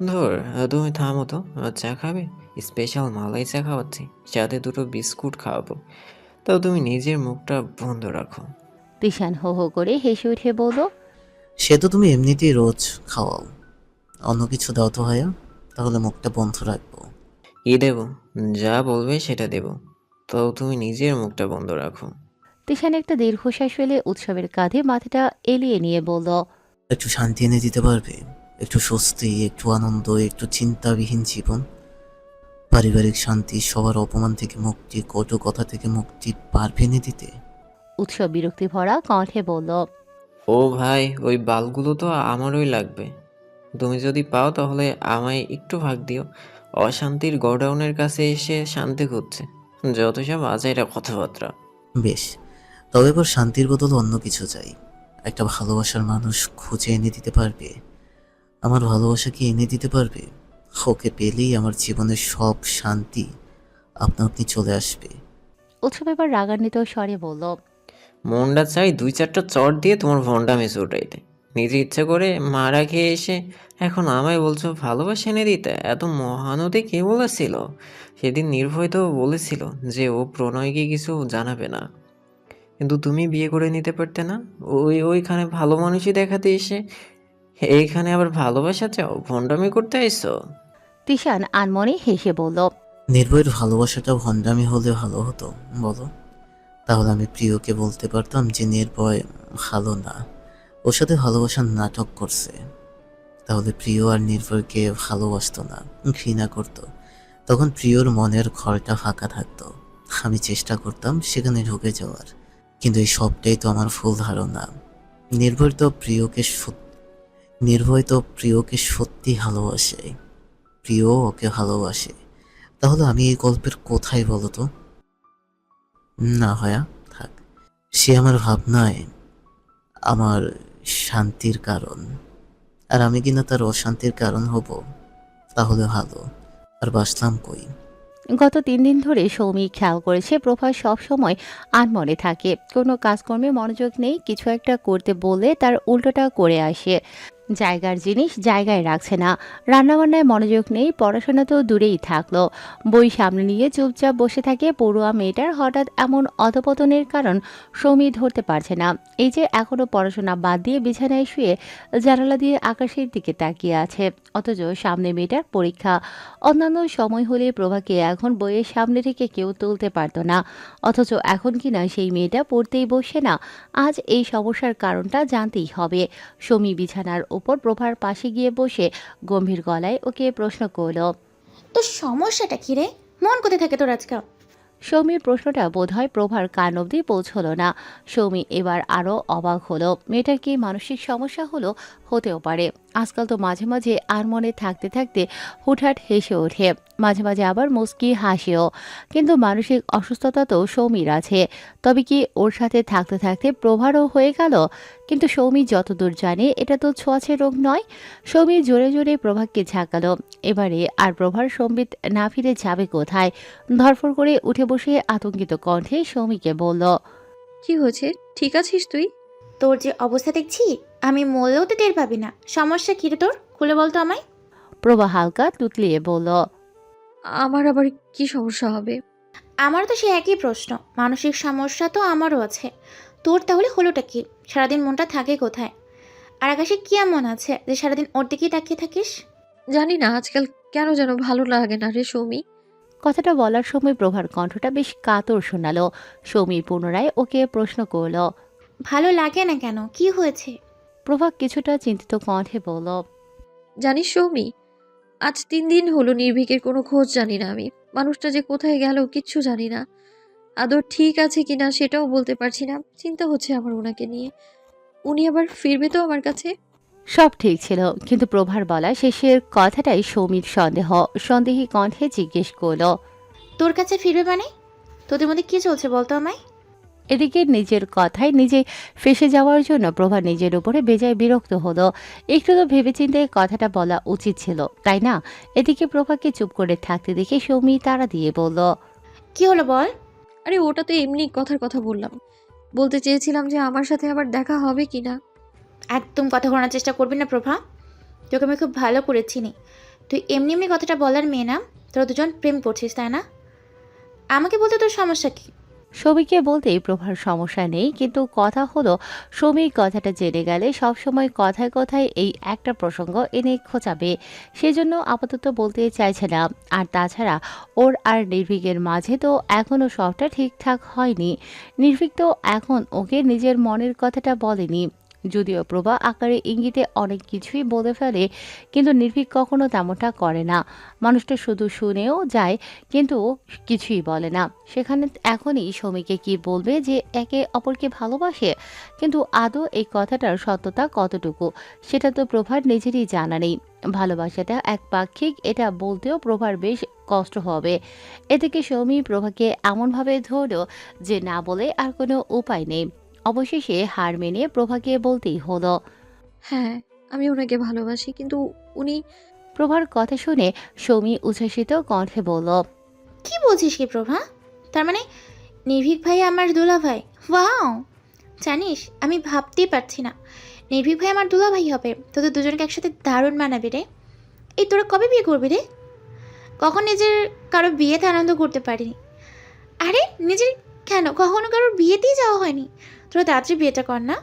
ধর, তুমি থামো তো। চা খাবে? স্পেশাল মালাই চা খাওয়াচ্ছি, সাথে দুটো বিস্কুট খাওয়াবো। তাও তুমি নিজের মুখটা বন্ধ রাখো। তিশান হো হো করে হেসে উঠে বলল, সে তো তুমি এমনিতেই রোজ খাওয়াও। অন্য কিছু দাও তো ভাইয়া, তাহলে মুখটা বন্ধ রাখবো। কি দেবো? যা বলবে সেটা দেবো। তাও তুমি নিজের মুখটা বন্ধ রাখো। তিশান একটা দীর্ঘশ্বাস ফেলে উৎসবের কাঁধে মাথাটা এলিয়ে নিয়ে বলল, একটু শান্তি এনে দিতে পারবে? একটু স্বস্তি, একটু আনন্দ, একটু চিন্তাবিহীন জীবন, পারিবারিক শান্তি, সবার অপমান থেকে মুক্তি, কটু কথা থেকে মুক্তি পারবে এনে দিতে? উৎসব বিরক্তি ভরা কণ্ঠে বলল, ও ভাই, ওই বালগুলো তো আমারই লাগবে। তুমি যদি পাও তাহলে আমায় একটু ভাগ দিও। অশান্তির গোডাউনের কাছে এসে শান্তি খুঁজছে, যত সব আজাইরা কথাবার্তা। বেশ, তবে এবার শান্তির বদলে অন্য কিছু চাই। একটা ভালোবাসার মানুষ খুঁজে এনে দিতে পারবে? আমার ভালোবাসা কি এনে দিতে পারবে? ওকে পেলেই আমার জীবনের সব শান্তি আপনা আপনি চলে আসবে। উৎসব এবার রাগান্বিত স্বরে বলল, মনটা চাই 2-4টা চট দিয়ে তোমার ভন্ডামি চুটাইতে। নিজে ইচ্ছা করে মারা খেয়ে এসে এখন আমায় বলছো ভালোবাসা এনে দিতে। এত মহানদী কে বলেছিল? সেদিন নির্ভয় তো বলেছিল যে ও প্রণয়কে কিছু জানাবে না। কিন্তু তুমি বিয়ে করে নিতে পারতে না? ওইখানে ভালো মানুষই দেখাতে এসে এইখানে আবার ভালোবাসা চাও? ভন্ডামি করতে আইসো? তিশান আনমনে হেসে বলল, নির্ভয়ের ভালোবাসাটা ভণ্ডামি হলে ভালো হতো বলো? তাহলে আমি প্রিয়কে বলতে পারতাম যে নির্ভয় ভালো না, ওর সাথে ভালোবাসার নাটক করছে। তাহলে প্রিয় আর নির্ভয়কে ভালোবাসতো না, ঘৃণা করত। তখন প্রিয়র মনের ঘরটা ফাঁকা থাকতো। আমি চেষ্টা করতাম সেখানে ঢুকে যাওয়ার, কিন্তু এই সবটাই তো আমার ভুল ধারণা। নির্ভয় তো প্রিয়কে নির্ভয় তো প্রিয়কে সত্যি ভালোবাসে, প্রিয় ওকে ভালোবাসে। তাহলে আমি এই গল্পের কোথায় বলো তো? না হয়া থাক, সে আমার ভাবনায় আমার শান্তির কারণ, আর আমি কিনা তার অশান্তির কারণ হব, তাহলে ভালো। আর বাসলাম কই? গত 3 দিন ধরে সৌমি খেয়াল করেছে প্রভা সব সময় আনমনে থাকে, কোনো কাজকর্মে মনোযোগ নেই, কিছু একটা করতে বললে তার উল্টোটা করে আসে, জায়গার জিনিস জায়গায় রাখছে না, রান্নাবান্নায় মনোযোগ নেই, পড়াশোনা তো দূরেই থাকলো, বই সামনে নিয়ে চুপচাপ বসে থাকে। পড়ুয়া মেয়েটার হঠাৎ এমন অধপতনের কারণ সৌমি ধরতে পারছে না। এই যে এখনো পড়াশোনা বাদ দিয়ে বিছানায় শুয়ে জানালা দিয়ে আকাশের দিকে তাকিয়ে আছে, অথচ সামনে মেয়েটার পরীক্ষা। অন্যান্য সময় হলে প্রভাকে এখন বইয়ের সামনে থেকে কেউ তুলতে পারতো না, অথচ এখন কিনা সেই মেয়েটা পড়তেই বসে না। আজ এই সমস্যার কারণটা জানতেই হবে। সৌমি বিছানার ওপর প্রভার পাশে গিয়ে বসে গম্ভীর গলায় ওকে প্রশ্ন করল। তো সমস্যাটা কি রে? মন কোথায় থাকে তোর আজকাল? সৌমির প্রশ্নটা বোধহয় প্রভার কান অবধি পৌঁছলো না। সৌমি এবার আরও অবাক হলো। মেয়েটার কি মানসিক সমস্যা হলো? হতেও পারে। আজকাল তো মাঝে মাঝে আর মনে থাকতে থাকতে হুটহাট হেসে ওঠে, মাঝে মাঝে আবার মুচকি হাসেও। কিন্তু মানসিক অসুস্থতা তো সৌমির আছে, তবে কি ওর সাথে থাকতে থাকতে প্রভারও হয়ে গেল? কিন্তু সৌমি যতদূর জানে এটা তো ছোঁয়াচে রোগ নয়। সৌমি জোরে জোরে প্রভাকে ঝাঁকালো। এবারে আর প্রভার সম্বিত না ফিরে যাবে কোথায়? ধরফর করে উঠে বসে আতঙ্কিত কণ্ঠে সৌমিকে বলল, কি হয়েছে? ঠিক আছিস তুই? তোর যে অবস্থা দেখছি, আমি মরলেও তো টের পাবি না। সমস্যা কি রে তোর? খুলে বলতো আমায়। প্রভা হালকা তুতলিয়ে বলল, আমার আবার কি সমস্যা হবে? আমারও তো সে একই প্রশ্ন। মানসিক সমস্যা তো আমারও আছে। তোর তাহলে হলোটা কি? সারাদিন মনটা থাকে কোথায়? আর আকাশে কি এমন আছে যে সারাদিন ওর দিকেই তাকিয়ে থাকিস? জানি না, আজকাল কেন যেন ভালো লাগে না রে সৌমি। কথাটা বলার সময় প্রভার কণ্ঠটা বেশ কাতর শোনালো। সৌমি পুনরায় ওকে প্রশ্ন করলো। ভালো লাগে না কেন? কি হয়েছে? প্রভা কিছুটা চিন্তিত কণ্ঠে বলল। জানিস সৌমি, আজ 3 দিন হলো নির্ভীকের কোনো খোঁজ জানি না আমি। মানুষটা যে কোথায় গেল কিচ্ছু জানি না। আদৌ ঠিক আছে কিনা সেটাও বলতে পারছি না। চিন্তা হচ্ছে আমার ওনাকে নিয়ে। উনি আবার ফিরবে তো আমার কাছে? সব ঠিক ছিল, কিন্তু প্রভার বলা শেষের কথাটাই সৌমির সন্দেহী কণ্ঠে জিজ্ঞেস করলো। তোর কাছে ফিরবে মানে? তোদের মধ্যে কি চলছে বলতো আমায়? এদিকে নিজের কথায় নিজে ফেঁসে যাওয়ার জন্য প্রভা নিজের উপরে বেজায় বিরক্ত হলো। একটু তো ভেবেচিন্তে কথাটা বলা উচিত ছিল, তাই না? এদিকে প্রভাকে চুপ করে থাকতে দেখে সৌমি তাড়া দিয়ে বলল। কি হলো বল? আরে ওটা তো এমনি কথার কথা বললাম। বলতে চেয়েছিলাম যে আমার সাথে আবার দেখা হবে কিনা। একদম কথা ঘোরানোর চেষ্টা করবি না প্রভা। তোকে আমি খুব ভালো করে চিনি। তুই এমনি এমনি কথাটা বলার মেয়ে না। তোরা দুজন প্রেম করছিস তাই না? আমাকে বলতে তোর সমস্যা কি? সৌমিকে বলতেই প্রভার সমস্যা নেই, কিন্তু কথা হলো সৌমিক কথাটা জেনে গেলে সবসময় কথায় কথায় এই একটা প্রসঙ্গ এনে খোঁচাবে। সেজন্য আপাতত বলতে চাইছে না। আর তাছাড়া ওর আর নির্ভীকের মাঝে তো এখনও সবটা ঠিকঠাক হয়নি। নির্ভীক তো এখন ওকে নিজের মনের কথাটা বলেনি। যদিও প্রভা আকারে ইঙ্গিতে অনেক কিছুই বলে ফেলে, কিন্তু নির্ভীক কখনো তেমনটা করে না। মানুষটা শুধু শুনেও যায়, কিন্তু কিছুই বলে না। সেখানে এখনই সৌমিকে কি বলবে যে একে অপরকে ভালোবাসে, কিন্তু আদৌ এই কথাটার সত্যতা কতটুকু সেটা তো প্রভার নিজেরই জানা নেই। ভালোবাসাটা একপাক্ষিক, এটা বলতেও প্রভার বেশ কষ্ট হবে। এদিকে সৌমি প্রভাকে এমনভাবে ধরল যে না বলে আর কোনো উপায় নেই। অবশেষে হার মেনে প্রভাকে বলতেই হলো। হ্যাঁ, আমি ওনাকে ভালোবাসি, কিন্তু উনি... প্রভার কথা শুনে সৌমি উচ্ছ্বসিত কণ্ঠে বলল। কি বলছিস কি প্রভা? তার মানে নির্ভীক ভাই আমার দুলা ভাই? ওয়াও! জানিস আমি ভাবতেই পারছি না নির্ভীক ভাই আমার দুলা ভাই হবে। তোদের দুজনকে একসাথে দারুণ মানাবে রে। এই তোরা কবে বিয়ে করবি রে? কখন নিজের কারো বিয়েতে আনন্দ করতে পারিনি? আরে নিজের কেন কখনো কারোর বিয়েতেই যাওয়া হয়নি? তোরা তাড়াতাড়ি বিয়েটা কর না।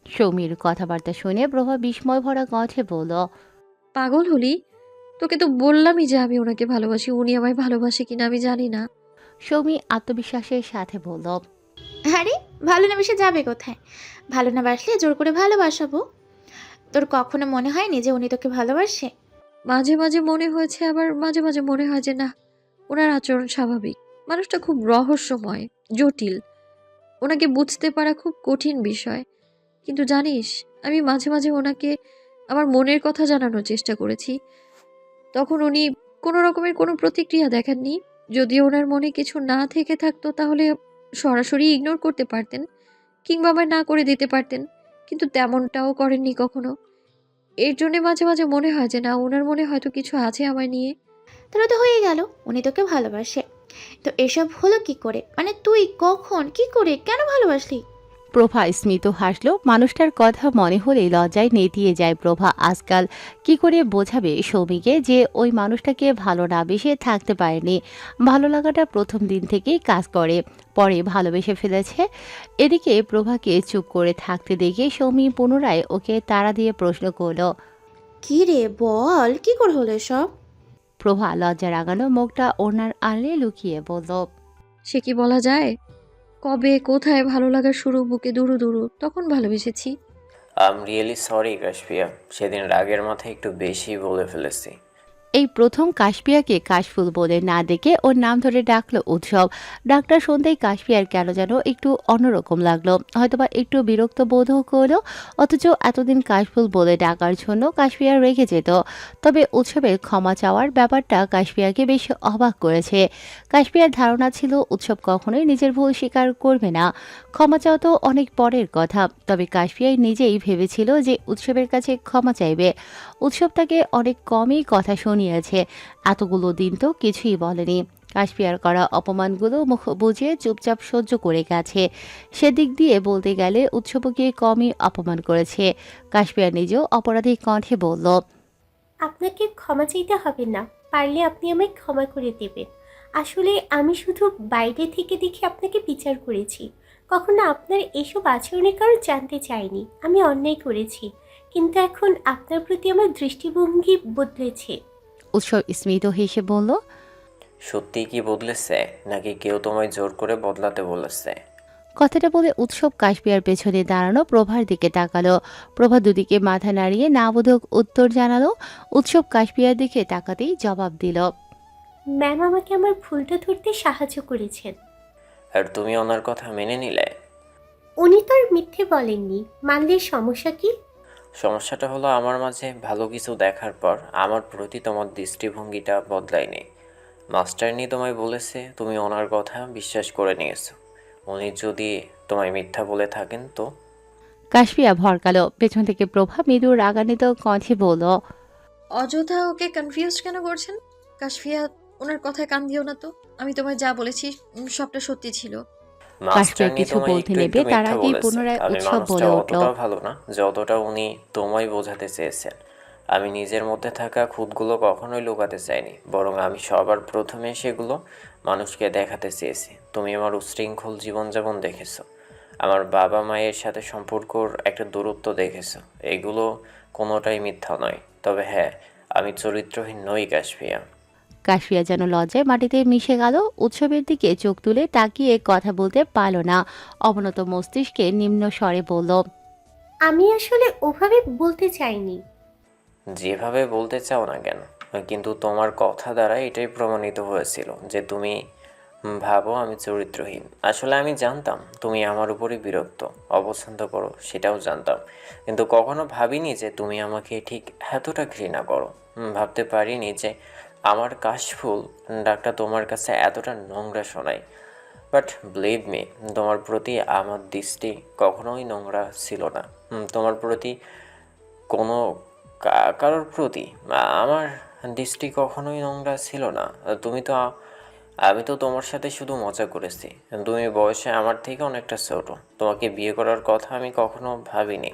সৌমির কথাবার্তা শুনে প্রভা বিস্ময় ভরা কণ্ঠে বলল। পাগল হলি? তোকে তো বললামই যে আমি ওনাকে ভালোবাসি। উনি আমায় ভালোবাসে কিনা আমি জানি না। সৌমি আত্মবিশ্বাসের সাথে বলল। আরে ভালো না বেশে যাবে কোথায়? ভালো না বাসলে জোর করে ভালোবাসাবো? তোর কখনো মনে হয়নি যে উনি তোকে ভালোবাসে? মাঝে মাঝে মনে হয়েছে, আবার মাঝে মাঝে মনে হয় যে না, ওনার আচরণ স্বাভাবিক। মানুষটা খুব রহস্যময়, জটিল। ওনাকে বুঝতে পারা খুব কঠিন বিষয়। কিন্তু জানিস, আমি মাঝে মাঝে ওনাকে আমার মনের কথা জানানোর চেষ্টা করেছি। তখন উনি কোনো রকমের কোনো প্রতিক্রিয়া দেখাননি। যদিও ওনার মনে কিছু না থেকে থাকতো তাহলে সরাসরি ইগনোর করতে পারতেন, কিংবা আমায় না করে দিতে পারতেন। কিন্তু তেমনটাও করেননি কখনো। এর জন্যে মাঝে মাঝে মনে হয় যে না, ওনার মনে হয়তো কিছু আছে আমায় নিয়ে। তাহলে তো হয়ে গেল উনি তোকে ভালোবাসে। তো এসব হলো কি করে? মানে তুই কখন কি করে কেন ভালোবাসলি? প্রভা স্মিত হাসল। মানুষটার কথা মনে হলেই লজ্জায় নেতিয়ে যায় প্রভা। আজকাল কি করে বোঝাবে সৌমিকে যে ওই মানুষটাকে ভালো না বেসে থাকতে পারেনি। ভালো লাগাটা প্রথম দিন থেকেই কাজ করে, পরে ভালোবেসে ফেলেছে। এদিকে প্রভাকে চুপ করে থাকতে দেখে সৌমি পুনরায় ওকে তাড়া দিয়ে প্রশ্ন করল। কি রে বল, কি করে হলো এসব? প্রভা লজ্জা রাগানো মুখটা ওনার আড়লে লুকিয়ে বলল। সে কি বলা যায়? কবে কোথায় ভালো লাগা শুরু, বুকে দুরু দুরু, তখন ভালোবেসেছি। I am really sorry Kashpia, সেদিন রাগের মাথায় একটু বেশি বলে ফেলেছি। এই প্রথম কাশপিয়াকে কাশফুল বলে না ডেকে ওর নাম ধরে ডাকলো উৎসব। ডাক্তার শুনতেই কাশপিয়ার কেন যেন একটু অন্যরকম লাগলো, হয়তোবা একটু বিরক্ত বোধও করলো। অথচ এতদিন কাশফুল বলে ডাকার জন্য কাশপিয়া রেগে যেত। তবে উৎসবের ক্ষমা চাওয়ার ব্যাপারটা কাশপিয়াকে বেশ অবাক করেছে। কাশপিয়ার ধারণা ছিল উৎসব কখনোই নিজের ভুল স্বীকার করবে না। ক্ষমা চাওয়া তো অনেক পরের কথা, তবে কাশপিয়াই নিজেই ভেবেছিল যে উৎসবের কাছে ক্ষমা চাইবে। উৎসব তাকে অনেক কমই কথা শুনিয়েছে, এতগুলো দিন তো কিছুই বলেনি। কাশপিয়ার করা অপমানগুলো মুখ বুঝে চুপচাপ সহ্য করে গেছে। সেদিক দিয়ে বলতে গেলে উৎসবকে কমই অপমান করেছে। কাশপিয়া নিজেও অপরাধী কণ্ঠে বলল। আপনাকে ক্ষমা চাইতে হবে না, পারলে আপনি আমায় ক্ষমা করে দেবেন। আসলে আমি শুধু বাইরে থেকে দেখে আপনাকে বিচার করেছি, কখনো আপনার এসব আচরণের কারণ জানতে চাইনি। আমি অন্যায় করেছি, কিন্তু এখন আপনার প্রতি আমার দৃষ্টিভঙ্গি বদলেছে। উৎসব স্মিত হেসে বলল। সত্যি কি বদলেছে নাকি কেউ তোমায় জোর করে বদলাতে বলেছে? কথাটা বলে উৎসব কাশপিয়ার পেছনে দাঁড়ানো প্রভার দিকে তাকালো। প্রভা দুদিকে মাথা নাড়িয়ে নাবোধক উত্তর জানালো। উৎসব কাশপিয়ার দিকে তাকাতেই জবাব দিল। ম্যাম আমাকে আমার ভুলটা ধরতে সাহায্য করেছেন। আর তুমি ওনার কথা মেনে নিলে? উনি তো আর মিথ্যে বলেননি, মানলে সমস্যা কি? সমস্যাটা হলো আমার মাঝে ভালো কিছু দেখার পর আমার প্রতি তোমার দৃষ্টিভঙ্গিটা বদলায়নি। মাস্টারনি তোমায় বলেছে, তুমি ওনার কথা বিশ্বাস করে নিয়েছো। উনি যদি তোমায় মিথ্যা বলে থাকেন তো? কাশপিয়া ভরকালো। পেছন থেকে প্রভা মৃদু রাগান্বিত কণ্ঠে বলল। অযথা ওকে কনফিউজ কেন করছেন? কাশফিয়া, ওনার কথায় কান দিও না তো। আমি তোমায় যা বলেছি সবটা সত্যি ছিল। কাশপিয়া মাস্টারনি কিছু তোমায় বলতে একটু নেবে একটু তার মিথ্যা আগেই বলেছে। পুনরায় আমি উৎসব মানুষটা বলে উঠল। অতটাও ভালো না যতটা উনি তোমায় বোঝাতে চেয়েছেন। আমি নিজের মধ্যে থাকা খুঁতগুলো কখনোই লুকাতে চাইনি, বরং আমি সবার প্রথমে সেগুলো মানুষকে দেখাতে চেয়েছি। তুমি আমার উচ্ছৃঙ্খল জীবনযাপন দেখেছো, আমার বাবা মায়ের সাথে সম্পর্কর একটা দূরত্ব দেখেছো। এগুলো কোনোটাই মিথ্যা নয়। তবে হ্যাঁ, আমি চরিত্রহীন নই কাশফিয়া। কাশপিয়া যেন লজ্জায় মাটিতে মিশে গেল। উৎসবের দিকে চোখ তুলে তাকিয়ে কথা বলতে পারল না। অবনত মস্তিষ্কে নিম্ন স্বরে বলল। আমি আসলে ওভাবে বলতে চাইনি। যেভাবে বলতে চাও না কেন, কিন্তু তোমার কথা দ্বারা এটাই প্রমাণিত হয়েছিল যে তুমি ভাবো আমি চরিত্রহীন। আসলে আমি জানতাম তুমি আমার উপরে বিরক্ত, অপছন্দ করো, সেটাও জানতাম। কিন্তু কখনো ভাবিনি যে তুমি আমাকে ঠিক এতটা ঘৃণা করো। ভাবতে পারিনি যে আমার কাশফুল ডাকটা তোমার কাছে এতটা নোংরা শোনায়। বাট বিলিভ মি, তোমার প্রতি আমার দৃষ্টি কখনোই নোংরা ছিল না। তোমার প্রতি কোনো কারোর প্রতি আমার দৃষ্টি কখনোই নোংরা ছিল না। তুমি তো আমি তো তোমার সাথে শুধু মজা করেছি। তুমি বয়সে আমার থেকে অনেকটা ছোট। তোমাকে বিয়ে করার কথা আমি কখনো ভাবিনি।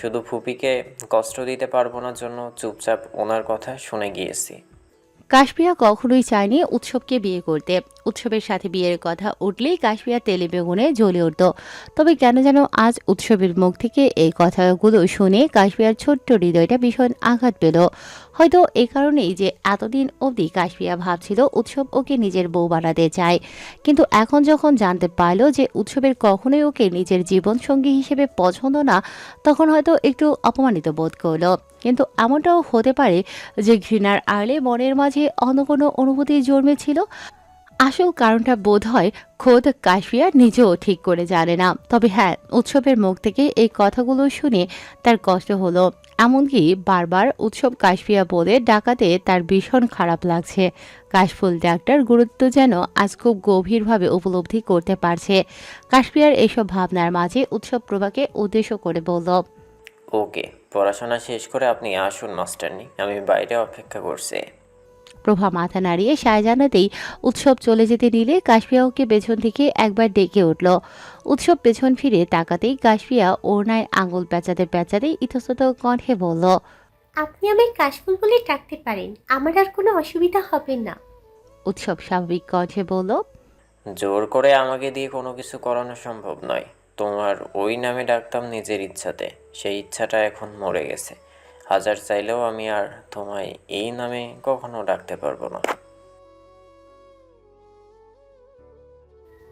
শুধু ফুপিকে কষ্ট দিতে পারবো না জন্য চুপচাপ ওনার কথা শুনে গিয়েছি। কাশপিয়া কখনোই চায়নি উৎসবকে বিয়ে করতে। উৎসবের সাথে বিয়ের কথা উঠলেই কাশপিয়া তেলে বেগুনে জ্বলে উঠত। তবে কেন যেন আজ উৎসবের মুখ থেকে এই কথাগুলো শুনে কাশপিয়ার ছোট্ট হৃদয়টা ভীষণ আঘাত পেল। হয়তো এই কারণেই যে এতদিন অবধি কাশপিয়া ভাবছিল উৎসব ওকে নিজের বউ বানাতে চায়। কিন্তু এখন যখন জানতে পারল যে উৎসবের কখনোই ওকে নিজের জীবনসঙ্গী হিসেবে পছন্দ না, তখন হয়তো একটু অপমানিত বোধ করলো। কিন্তু এমনটাও হতে পারে যে ঘৃণার আড়ালে মনের মাঝে অন্য কোনো অনুভূতি জন্মেছিল। আসল কারণটা বোধ হয় খোদ কাশফিয়া নিজেও ঠিক করে জানে না। তবে হ্যাঁ, উৎসবের মুখ থেকে এই কথাগুলো শুনে তার কষ্ট হলো। এমনকি বারবার উৎসব কাশফিয়া বলে ডাকাতে তার ভীষণ খারাপ লাগছে। কাশফুল ডাক্তার গুরুত্ব যেন আজ খুব গভীরভাবে উপলব্ধি করতে পারছে। কাশফিয়ার এসব ভাবনার মাঝে উৎসব প্রভাকে উদ্দেশ্য করে বলল। ওকে, পড়াশোনা শেষ করে আপনি আসুন মাস্টারনি, আমি বাইরে অপেক্ষা করছি। প্রভা মাথা নাড়িয়ে সায় জানাতেই উৎসব চলে যেতে নিলে কাশফিয়া ওকে পেছন থেকে একবার ডেকে উঠল। উৎসব পেছন ফিরে তাকাতেই কাশফিয়া ওড়নায় আঙুল পেঁচাতে পেঁচাতে ইতস্তত কণ্ঠে বলল। আপনি আমায় কাশফুল বলে ডাকতে পারেন, আমার আর কোনো অসুবিধা হবে না। উৎসব স্বাভাবিক কণ্ঠে বলল। জোর করে আমাকে দিয়ে কোনো কিছু করানো সম্ভব নয়। তোমার ওই নামে ডাকতাম নিজের ইচ্ছাতে, সেই ইচ্ছাটা এখন মরে গেছে। হাজার চাইলেও আমি আর তোমায় এই নামে কখনো ডাকতে পারবো না।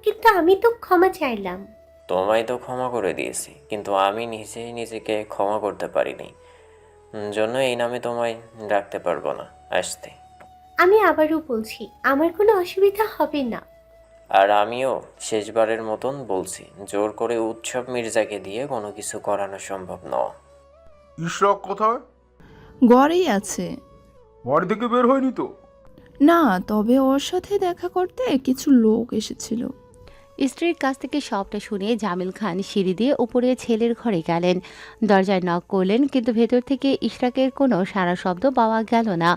কিন্তু আমি তো ক্ষমা চাইলাম। তোমায় তো ক্ষমা করে দিয়েছি, কিন্তু আমি নিজেই নিজেকে ক্ষমা করতে পারিনি, জন্য এই নামে তোমায় ডাকতে পারবো না। আসতে। আমি আবারও বলছি, আমার কোনো অসুবিধা হবে না। আর আমিও শেষবারের মতন বলছি, জোর করে উৎসব মির্জাকে দিয়ে কোনো কিছু করানো সম্ভব নয়। ইশরাক কোথায়? ঘরেই আছে। বাড়ি থেকে বের হয়নি তো? না, তবে ওর সাথে দেখা করতে কিছু লোক এসেছিল। স্ত্রীর কাছ থেকে সবটা শুনে জামিল খান সিঁড়ি দিয়ে উপরে ছেলের ঘরে গেলেন। দরজায় নক করলেন, কিন্তু ভেতর থেকে ইশরাকের কোনো সারা শব্দ পাওয়া গেল না।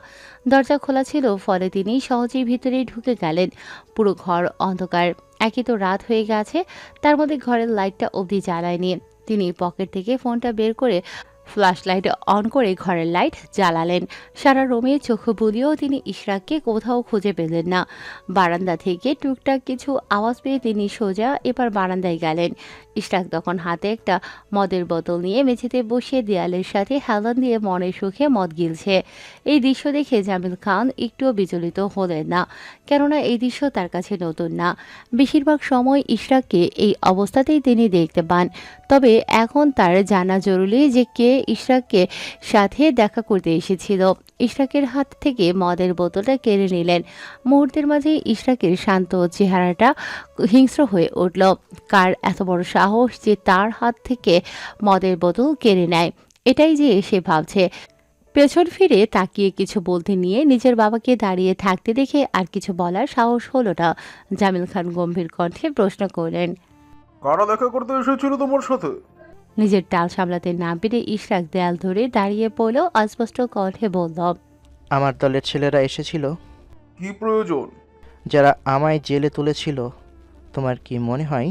দরজা খোলা ছিল, ফলে তিনি সহজেই ভিতরে ঢুকে গেলেন। পুরো ঘর অন্ধকার। একই তো রাত হয়ে গেছে, তার মধ্যে ঘরের লাইটটা অবধি জ্বালায়নি। তিনি পকেট থেকে ফোনটা বের করে ফ্ল্যাশ লাইট অন করে ঘরের লাইট জ্বালালেন। সারা রুমে চোখ বুলিয়েও তিনি ইশরাককে কোথাও খুঁজে পেলেন না। বারান্দা থেকে টুকটাক কিছু আওয়াজ পেয়ে তিনি সোজা এবার বারান্দায় গেলেন। ইশরাক তখন হাতে একটা মদের বোতল নিয়ে মেঝেতে বসে দেয়ালের সাথে হেলান দিয়ে মনের সুখে মদ গিলছে। এই দৃশ্য দেখে জামিল খান একটুও বিচলিত হলেন না, কেননা এই দৃশ্য তার কাছে নতুন না। বেশিরভাগ সময় ইশরাককে এই অবস্থাতেই তিনি দেখতে পান। তবে এখন তার জানা জরুরি যে কে ইশরাককে সাথে দেখা করতে এসেছিল। ইশরাকের হাত থেকে মদের বোতলটা কেড়ে নিলেন। মুহূর্তের মাঝে ইশরাকের শান্ত চেহারাটা হিংস্র হয়ে উঠল। কার এত বড় সাহস যে তার হাত থেকে মদের বোতল কেড়ে নেয়? এটাই যে সে ভাবছে। পেছন ফিরে তাকিয়ে কিছু বলতে নিয়ে নিজের বাবাকে দাঁড়িয়ে থাকতে দেখে আর কিছু বলার সাহস হলো না। জামিল খান গম্ভীর কণ্ঠে প্রশ্ন করলেন, কারা দেখা করতে এসেছিল তোমার সাথে? নিজের টাল সামলাতে না পেরে ইশরাক দেয়াল ধরে দাঁড়িয়ে পড়ল, অস্পষ্ট কণ্ঠে বলল, আমার দলের ছেলেরা এসেছিল, কি প্রয়োজন? যারা আমায় জেলে তুলেছিল। তোমার কি মনে হয়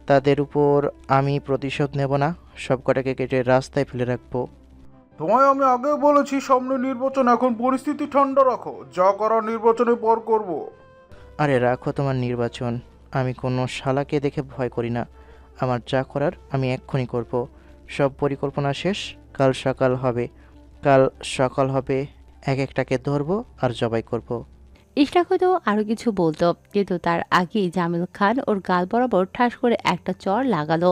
তাদের উপর আমি প্রতিশোধ নেব না? সবকটাকে কেটে রাস্তায় ফেলে রাখবো। তোমায় আমি আগে বলেছি সামনে নির্বাচন, এখন পরিস্থিতি ঠান্ডা রাখো, যা করার নির্বাচনের পর করব। আরে রাখো তোমার নির্বাচন, আমি কোনো শালাকে দেখে ভয় করি না। আমার যা করার আমি এক্ষুনি করব। সব পরিকল্পনা শেষ, কাল সকাল হবে, এক একটাকে ধরবো আর জবাই করব। ইশরাক হয়তো আরো কিছু বলতো, কিন্তু তার আগেই জামিল খান ওর গাল বরাবর ঠাস করে একটা চড় লাগালো।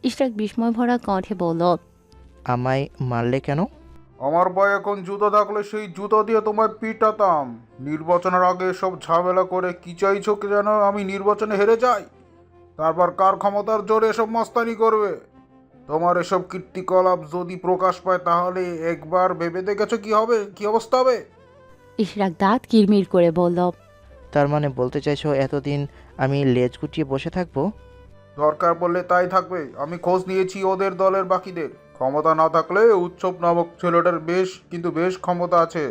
ইশরাক বিস্ময় ভরা কণ্ঠে বলল, আমায় মারলে কেন? আমার ভাই এখন জুতো থাকলে সেই জুতো দিয়ে তোমায় পিটাতাম। নির্বাচনের আগে সব ঝামেলা করে কি চাইছো কি যেন আমি নির্বাচনে হেরে যাই? তারপর কার ক্ষমতার জোরে এসব মস্তানি করবে? তোমার এসব কীর্তিকলাপ যদি প্রকাশ পায় তাহলে একবার ভেবে দেখেছো কি হবে, কি অবস্থা হবে? ইশরাক দাঁত কিরমির করে বলল, তার মানে বলতে চাইছো এতদিন আমি লেজ গুটিয়ে বসে থাকবো? দরকার পড়লে তাই থাকবে। আমি খোঁজ নিয়েছি ওদের দলের বাকিদের। ক্ষমতা না থাকলে উৎসব নামক ছেলেটার বেশ ক্ষমতা আছে।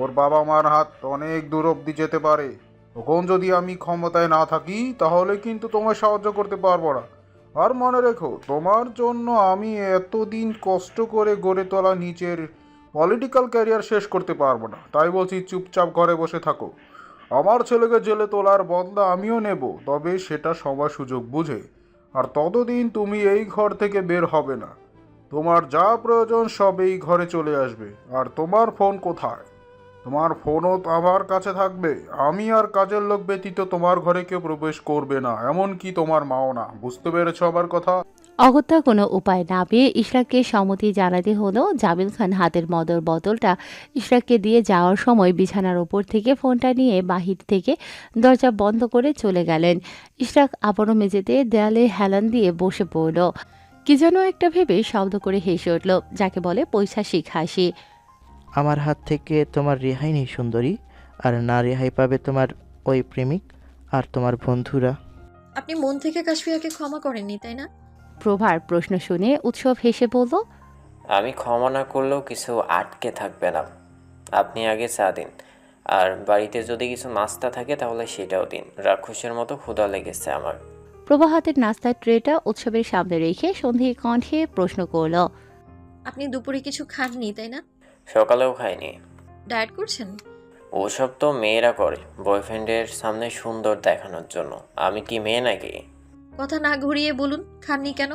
ওর বাবা মার হাত অনেক দূর অব্দি যেতে পারে। তখন যদি আমি ক্ষমতায় না থাকি তাহলে কিন্তু তোমায় সাহায্য করতে পারবো না। আর মনে রেখো, তোমার জন্য আমি এতদিন কষ্ট করে গড়ে তোলা নিচের পলিটিক্যাল ক্যারিয়ার শেষ করতে পারবো না। তাই বলছি, চুপচাপ ঘরে বসে থাকো। আমার ছেলেকে জেলে তোলার বদলা আমিও নেব, তবে সেটা সময় সুযোগ বুঝে। আর ততদিন তুমি এই ঘর থেকে বের হবে না। তোমার যা প্রয়োজন সব এই ঘরে চলে আসবে। আর তোমার ফোন কোথায়? তোমার ফোনও তো আমার কাছে থাকবে। আমি আর কাজের লোক ব্যতীত তোমার ঘরে কেউ প্রবেশ করবে না, এমনকি তোমার মাও না। বুঝতে পেরেছো আমার কথা? অগত্যা কোনো উপায় না পেয়ে ইশরাককে সম্মতি জানাতে হলো। জামিল খান হাতের মদের বোতলটা ইশরাককে দিয়ে যাওয়ার সময় বিছানার ওপর থেকে ফোনটা নিয়ে বাহির থেকে দরজা বন্ধ করে চলে গেলেন। ইশরাক আবারও মেঝেতে দেয়ালে হেলান দিয়ে বসে পড়ল। কি যেন একটা ভেবে শব্দ করে হেসে উঠল, যাকে বলে পৈশাচিক হাসি। আমার হাত থেকে তোমার রেহাই নেই সুন্দরী, আর না রেহাই পাবে তোমার ওই প্রেমিক আর তোমার বন্ধুরা। আপনি মন থেকে কাশফিয়াকে ক্ষমা করেননি, তাই না? প্রভার প্রশ্ন শুনে উৎসব হেসে বলল, আমি ক্ষমা না করলেও কিছু আটকে থাকবে না। আপনি আগে চা দিন, আর বাড়িতে যদি কিছু নাস্তা থাকে তাহলে সেটাও দিন। রাক্ষসের মতো ক্ষুধা লেগেছে আমার। প্রভা হাতের নাস্তার ট্রেটা উৎসবের সামনে রেখে সন্ধির কণ্ঠে প্রশ্ন করল, আপনি দুপুরে কিছু খাননি, তাই না? সকালেও খাইনি। ডায়েট করছেন? ওসব তো মেয়েরা করে, বয়ফ্রেন্ডের সামনে সুন্দর দেখানোর জন্য। আমি কি মেয়ে নাকি? কথা না ঘুরিয়ে বলুন, খাননি কেন?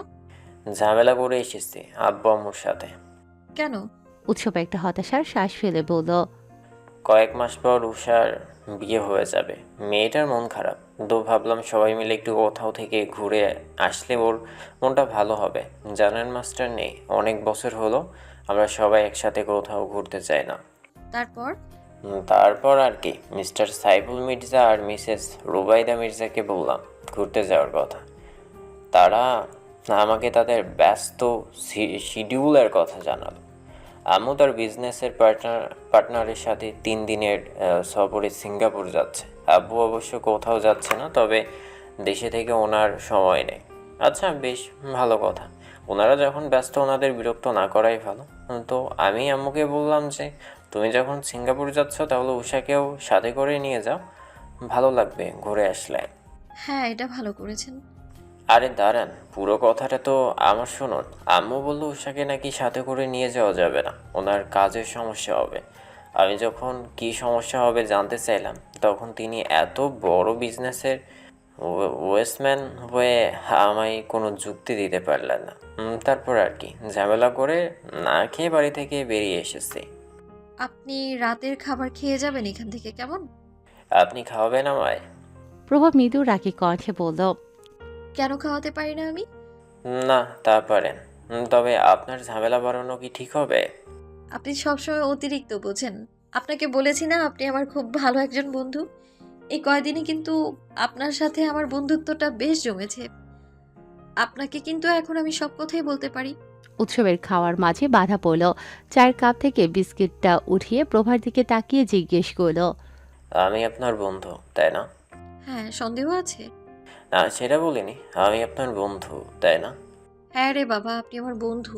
ঝামেলা করে এসেছি আব্বু আম্মুর সাথে। কেন? উৎসব একটা হতাশার শ্বাস ফেলে বলল, কয়েক মাস পর উষার বিয়ে হয়ে যাবে। মেয়েটার মন খারাপ, তো ভাবলাম সবাই মিলে একটু কোথাও থেকে ঘুরে আসলে ওর মনটা ভালো হবে। জানেন মাস্টার নেই, অনেক বছর হলো আমরা সবাই একসাথে কোথাও ঘুরতে চাই না। তারপর? তারপর আর কি, মিস্টার সাইফুল মির্জা আর মিসেস রুবাইদা মির্জাকে বললাম ঘুরতে যাওয়ার কথা। তারা আমাকে তাদের ব্যস্ত শিডিউলের কথা জানালো। আম্মু তার বিজনেসের পার্টনারের সাথে 3 দিনের সফরে সিঙ্গাপুর যাচ্ছে। আব্বু অবশ্য কোথাও যাচ্ছে না, তবে দেশে থেকে ওনার সময় নেই। আচ্ছা, বেশ ভালো কথা। ওনারা যখন ব্যস্ত, ওনাদের বিরক্ত না করাই ভালো। তো আমি আম্মুকে বললাম যে তুমি যখন সিঙ্গাপুর যাচ্ছ তাহলে উষাকেও সাথে করে নিয়ে যাও, ভালো লাগবে ঘুরে আসলে। হ্যাঁ, এটা ভালো করেছেন। আরে দাঁড়ান, পুরো কথাটা তো আমার শুনুন। আম্মু বললো উষাকে নাকি সাথে করে নিয়ে যাওয়া যাবে না, ওনার কাজের সমস্যা হবে। আমি যখন কি সমস্যা হবে জানতে চাইলাম, তখন তিনি এত বড় বিজনেসের ওয়েস্টম্যান হয়ে আমায় কোনো যুক্তি দিতে পারলেন না। তারপর আর কি ঝামেলা করে না খেয়ে বাড়ি থেকে বেরিয়ে এসেছি। আপনি রাতের খাবার খেয়ে যাবেন এখান থেকে, কেমন? আপনি খাওয়াবেন আমায়? প্রভা মৃদু রাগী কণ্ঠে বলল। কেন খাওয়াতে পারি না আমি? না, তা পারেন। তবে আপনার ঝামেলা বাড়ানো কি ঠিক হবে? আপনি সবসময় অতিরিক্ত বোঝেন। আপনাকে বলেছি না আপনি আমার খুব ভালো একজন বন্ধু। এই কয়দিনে কিন্তু আপনার সাথে আমার বন্ধুত্বটা বেশ জমেছে। আপনাকে কিন্তু এখন আমি সব কথাই বলতে পারি। উৎসবের খাওয়ার মাঝে বাধা পড়ল। চায়ের কাপ থেকে বিস্কিটটা উঠিয়ে প্রভার দিকে তাকিয়ে জিজ্ঞেস করল। আমি আপনার বন্ধু, তাই না? হ্যাঁ, সন্দেহ আছে? না, সেটা বলিনি। আমি আপনার বন্ধু, তাই না? হ্যাঁ রে বাবা, আপনি আমার বন্ধু।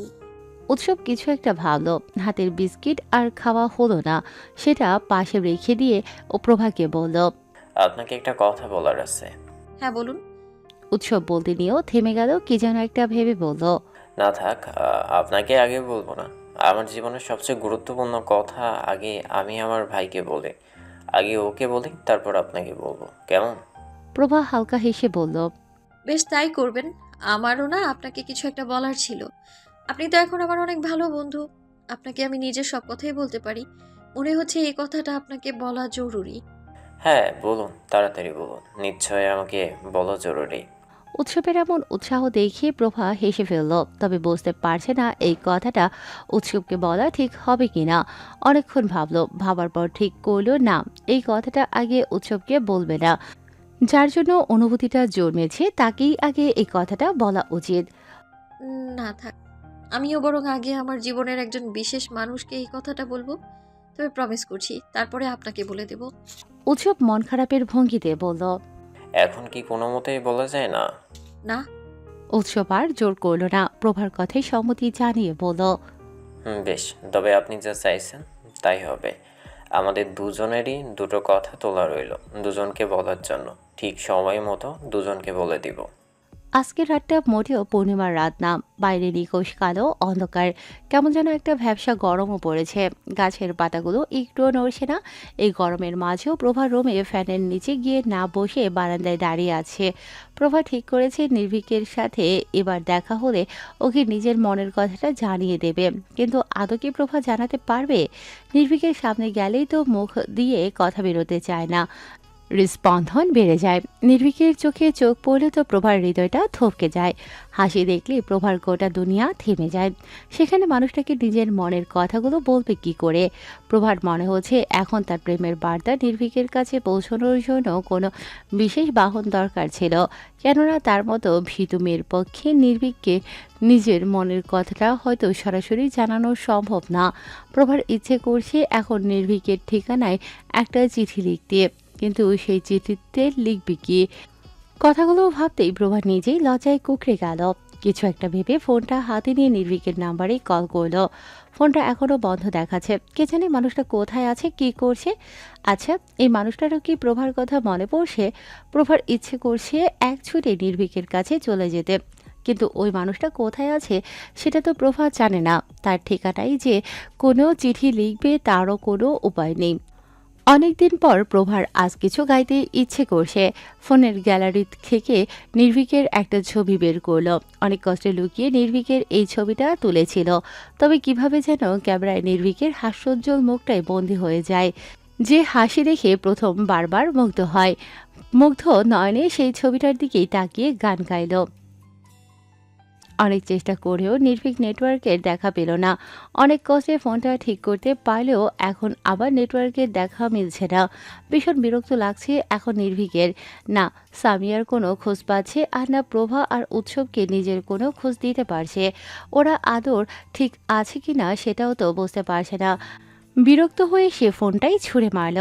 উৎসব কিছু একটা ভাবল। হাতের বিস্কিট আর খাওয়া হলো না, সেটা পাশে রেখে দিয়ে ও প্রভাকে বলল। আপনাকে একটা কথা বলার আছে। হ্যাঁ বলুন। উৎসব বলতে নিয়েও থেমে গেল, কি যেন একটা ভেবে বলল। না থাক, আপনাকে আগে বলবো না। আমার জীবনের সবচেয়ে গুরুত্বপূর্ণ কথা আগে আমি আমার ভাইকে বলি। আগে ওকে বলি, তারপর আপনাকে বলবো, কেমন? প্রভা হালকা হেসে বলল। বেশ তাই করবেন। আমারও না আপনাকে কিছু একটা বলার ছিল। আপনি তো এখন আমার অনেক ভালো বন্ধু। আপনাকে আমি নিজের সব কথাই বলতে পারি। মনে হচ্ছে এই কথাটা আপনাকে বলা জরুরি। হ্যাঁ বলুন, তাড়াতাড়ি বলুন, নিশ্চয় আমাকে বলা জরুরি। উৎসবের এমন উৎসাহ দেখিয়ে প্রভা হেসে ফেলল, তবে বুঝতে পারছে না এই কথাটা উৎসবকে বলা ঠিক হবে কিনা। অনেকক্ষণ ভাবলো, ভাবার পর ঠিক করলো না, এই কথাটা আগে উৎসবকে বলবে না। যার জন্য অনুভূতিটা জন্মেছে তাকেই আগে এই কথাটা বলা উচিত। না থাক, আমিও বরং আগে আমার জীবনের একজন বিশেষ মানুষকে এই কথাটা বলবো। তবে প্রমিস করছি তারপরে আপনাকে বলে দেব। উৎসব মন খারাপের ভঙ্গিতে বলল। এখন কি কোনো মতেই বলা যায় না? না। উৎসব আর জোর করল না, প্রভার কথায় সম্মতি জানিয়ে বলল। বেশ, তবে আপনি যা চাইছেন তাই হবে। আমাদের দুজনেরই দুটো কথা তোলা রইল, দুজনকে বলার জন্য। ঠিক সময় মতো দুজনকে বলে দিব। আজকের রাতটা মোটেও পূর্ণিমার রাত না, বাইরে নিকোষ কালো অন্ধকার, কেমন যেন একটা ভ্যাবসা গরমও পড়েছে। গাছের পাতাগুলো একটুও নড়ছে না। এই গরমের মাঝেও প্রভা রুমে ফ্যানের নিচে গিয়ে না বসে বারান্দায় দাঁড়িয়ে আছে। প্রভা ঠিক করেছে নির্ভীকের সাথে এবার দেখা হলে ওকে নিজের মনের কথাটা জানিয়ে দেবে। কিন্তু আদৌ কি প্রভা জানাতে পারবে? নির্ভীকের সামনে গেলেই তো মুখ দিয়ে কথা বেরোতে চায় না, হৃস্পন্দন বেড়ে যায়। নির্ভীকের চোখে চোখ পড়লে তো প্রভার হৃদয়টা থমকে যায়। হাসি দেখলে প্রভার গোটা দুনিয়া থেমে যায়। সেখানে মানুষটাকে নিজের মনের কথাগুলো বলবে কি করে? প্রভার মনে হচ্ছে এখন তার প্রেমের বার্তা নির্ভীকের কাছে পৌঁছানোর জন্য কোনো বিশেষ বাহন দরকার ছিল। কেননা তার মতো ভীতু মেয়ের পক্ষে নির্ভীককে নিজের মনের কথাটা হয়তো সরাসরি জানানো সম্ভব না। প্রভার ইচ্ছে করছে এখন নির্ভীকের ঠিকানায় একটা চিঠি লিখতে, কিন্তু সেই চিঠিতে লিখবে কি? কথাগুলো ভাবতেই প্রভা নিজেই লজ্জায় কুঁকড়ে গেল। কিছু একটা ভেবে ফোনটা হাতে নিয়ে নির্ভীকের নাম্বারে কল করলো। ফোনটা এখনো বন্ধ দেখাচ্ছে। কে জানে মানুষটা কোথায় আছে, কি করছে। আচ্ছা, এই মানুষটারও কি প্রভার কথা মনে পড়ছে? প্রভার ইচ্ছে করছে এক ছুটে নির্ভীকের কাছে চলে যেতে, কিন্তু ওই মানুষটা কোথায় আছে সেটা তো প্রভা জানে না। তার ঠিকানায় যে কোনো চিঠি লিখবে তারও কোনো উপায় নেই। অনেকদিন পর প্রভার আজ কিছু গাইতে ইচ্ছে করছে। ফোনের গ্যালারি থেকে নির্ভীকের একটা ছবি বের করলো। অনেক কষ্টে লুকিয়ে নির্ভীকের এই ছবিটা তুলেছিল। তবে কিভাবে যেন ক্যামেরায় নির্ভীকের হাস্যোজ্জ্বল মুখটাই বন্দী হয়ে যায়। যে হাসি দেখে প্রথম বারবার মুগ্ধ হয়। মুগ্ধ নয়নে সেই ছবিটার দিকেই তাকিয়ে গান গাইল। অনেক চেষ্টা করেও নির্ভীক নেটওয়ার্কের দেখা পেল না। অনেক কষ্টে ফোনটা ঠিক করতে পারলেও এখন আবার নেটওয়ার্কের দেখা মিলছে না। ভীষণ বিরক্ত লাগছে এখন নির্ভীকের। না সামিয়ার কোনো খোঁজ পাচ্ছে, আর না প্রভা আর উৎসবকে নিজের কোনো খোঁজ দিতে পারছে। ওরা আদর ঠিক আছে কি না সেটাও তো বুঝতে পারছে না। বিরক্ত হয়ে সে ফোনটাই ছুঁড়ে মারল।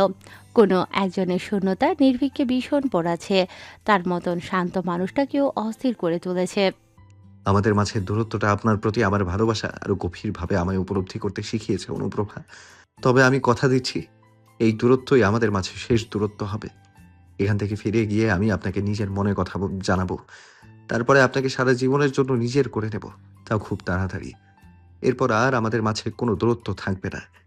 কোনো একজনের শূন্যতা নির্ভীককে ভীষণ পড়াচ্ছে। তার মতন শান্ত মানুষটাকেও অস্থির করে তুলেছে। আমাদের মাঝে দূরত্বটা আপনার প্রতি আমার ভালোবাসা আরো গভীরভাবে আমায় উপলব্ধি করতে শিখিয়েছে অনুপ্রভা। তবে আমি কথা দিচ্ছি, এই দূরত্বই আমাদের মাঝে শেষ দূরত্ব হবে। এখান থেকে ফিরে গিয়ে আমি আপনাকে নিজের মনের কথা জানাবো। তারপরে আপনাকে সারা জীবনের জন্য নিজের করে নেব, তাও খুব তাড়াতাড়ি। এরপর আর আমাদের মাঝে কোনো দূরত্ব থাকবে না।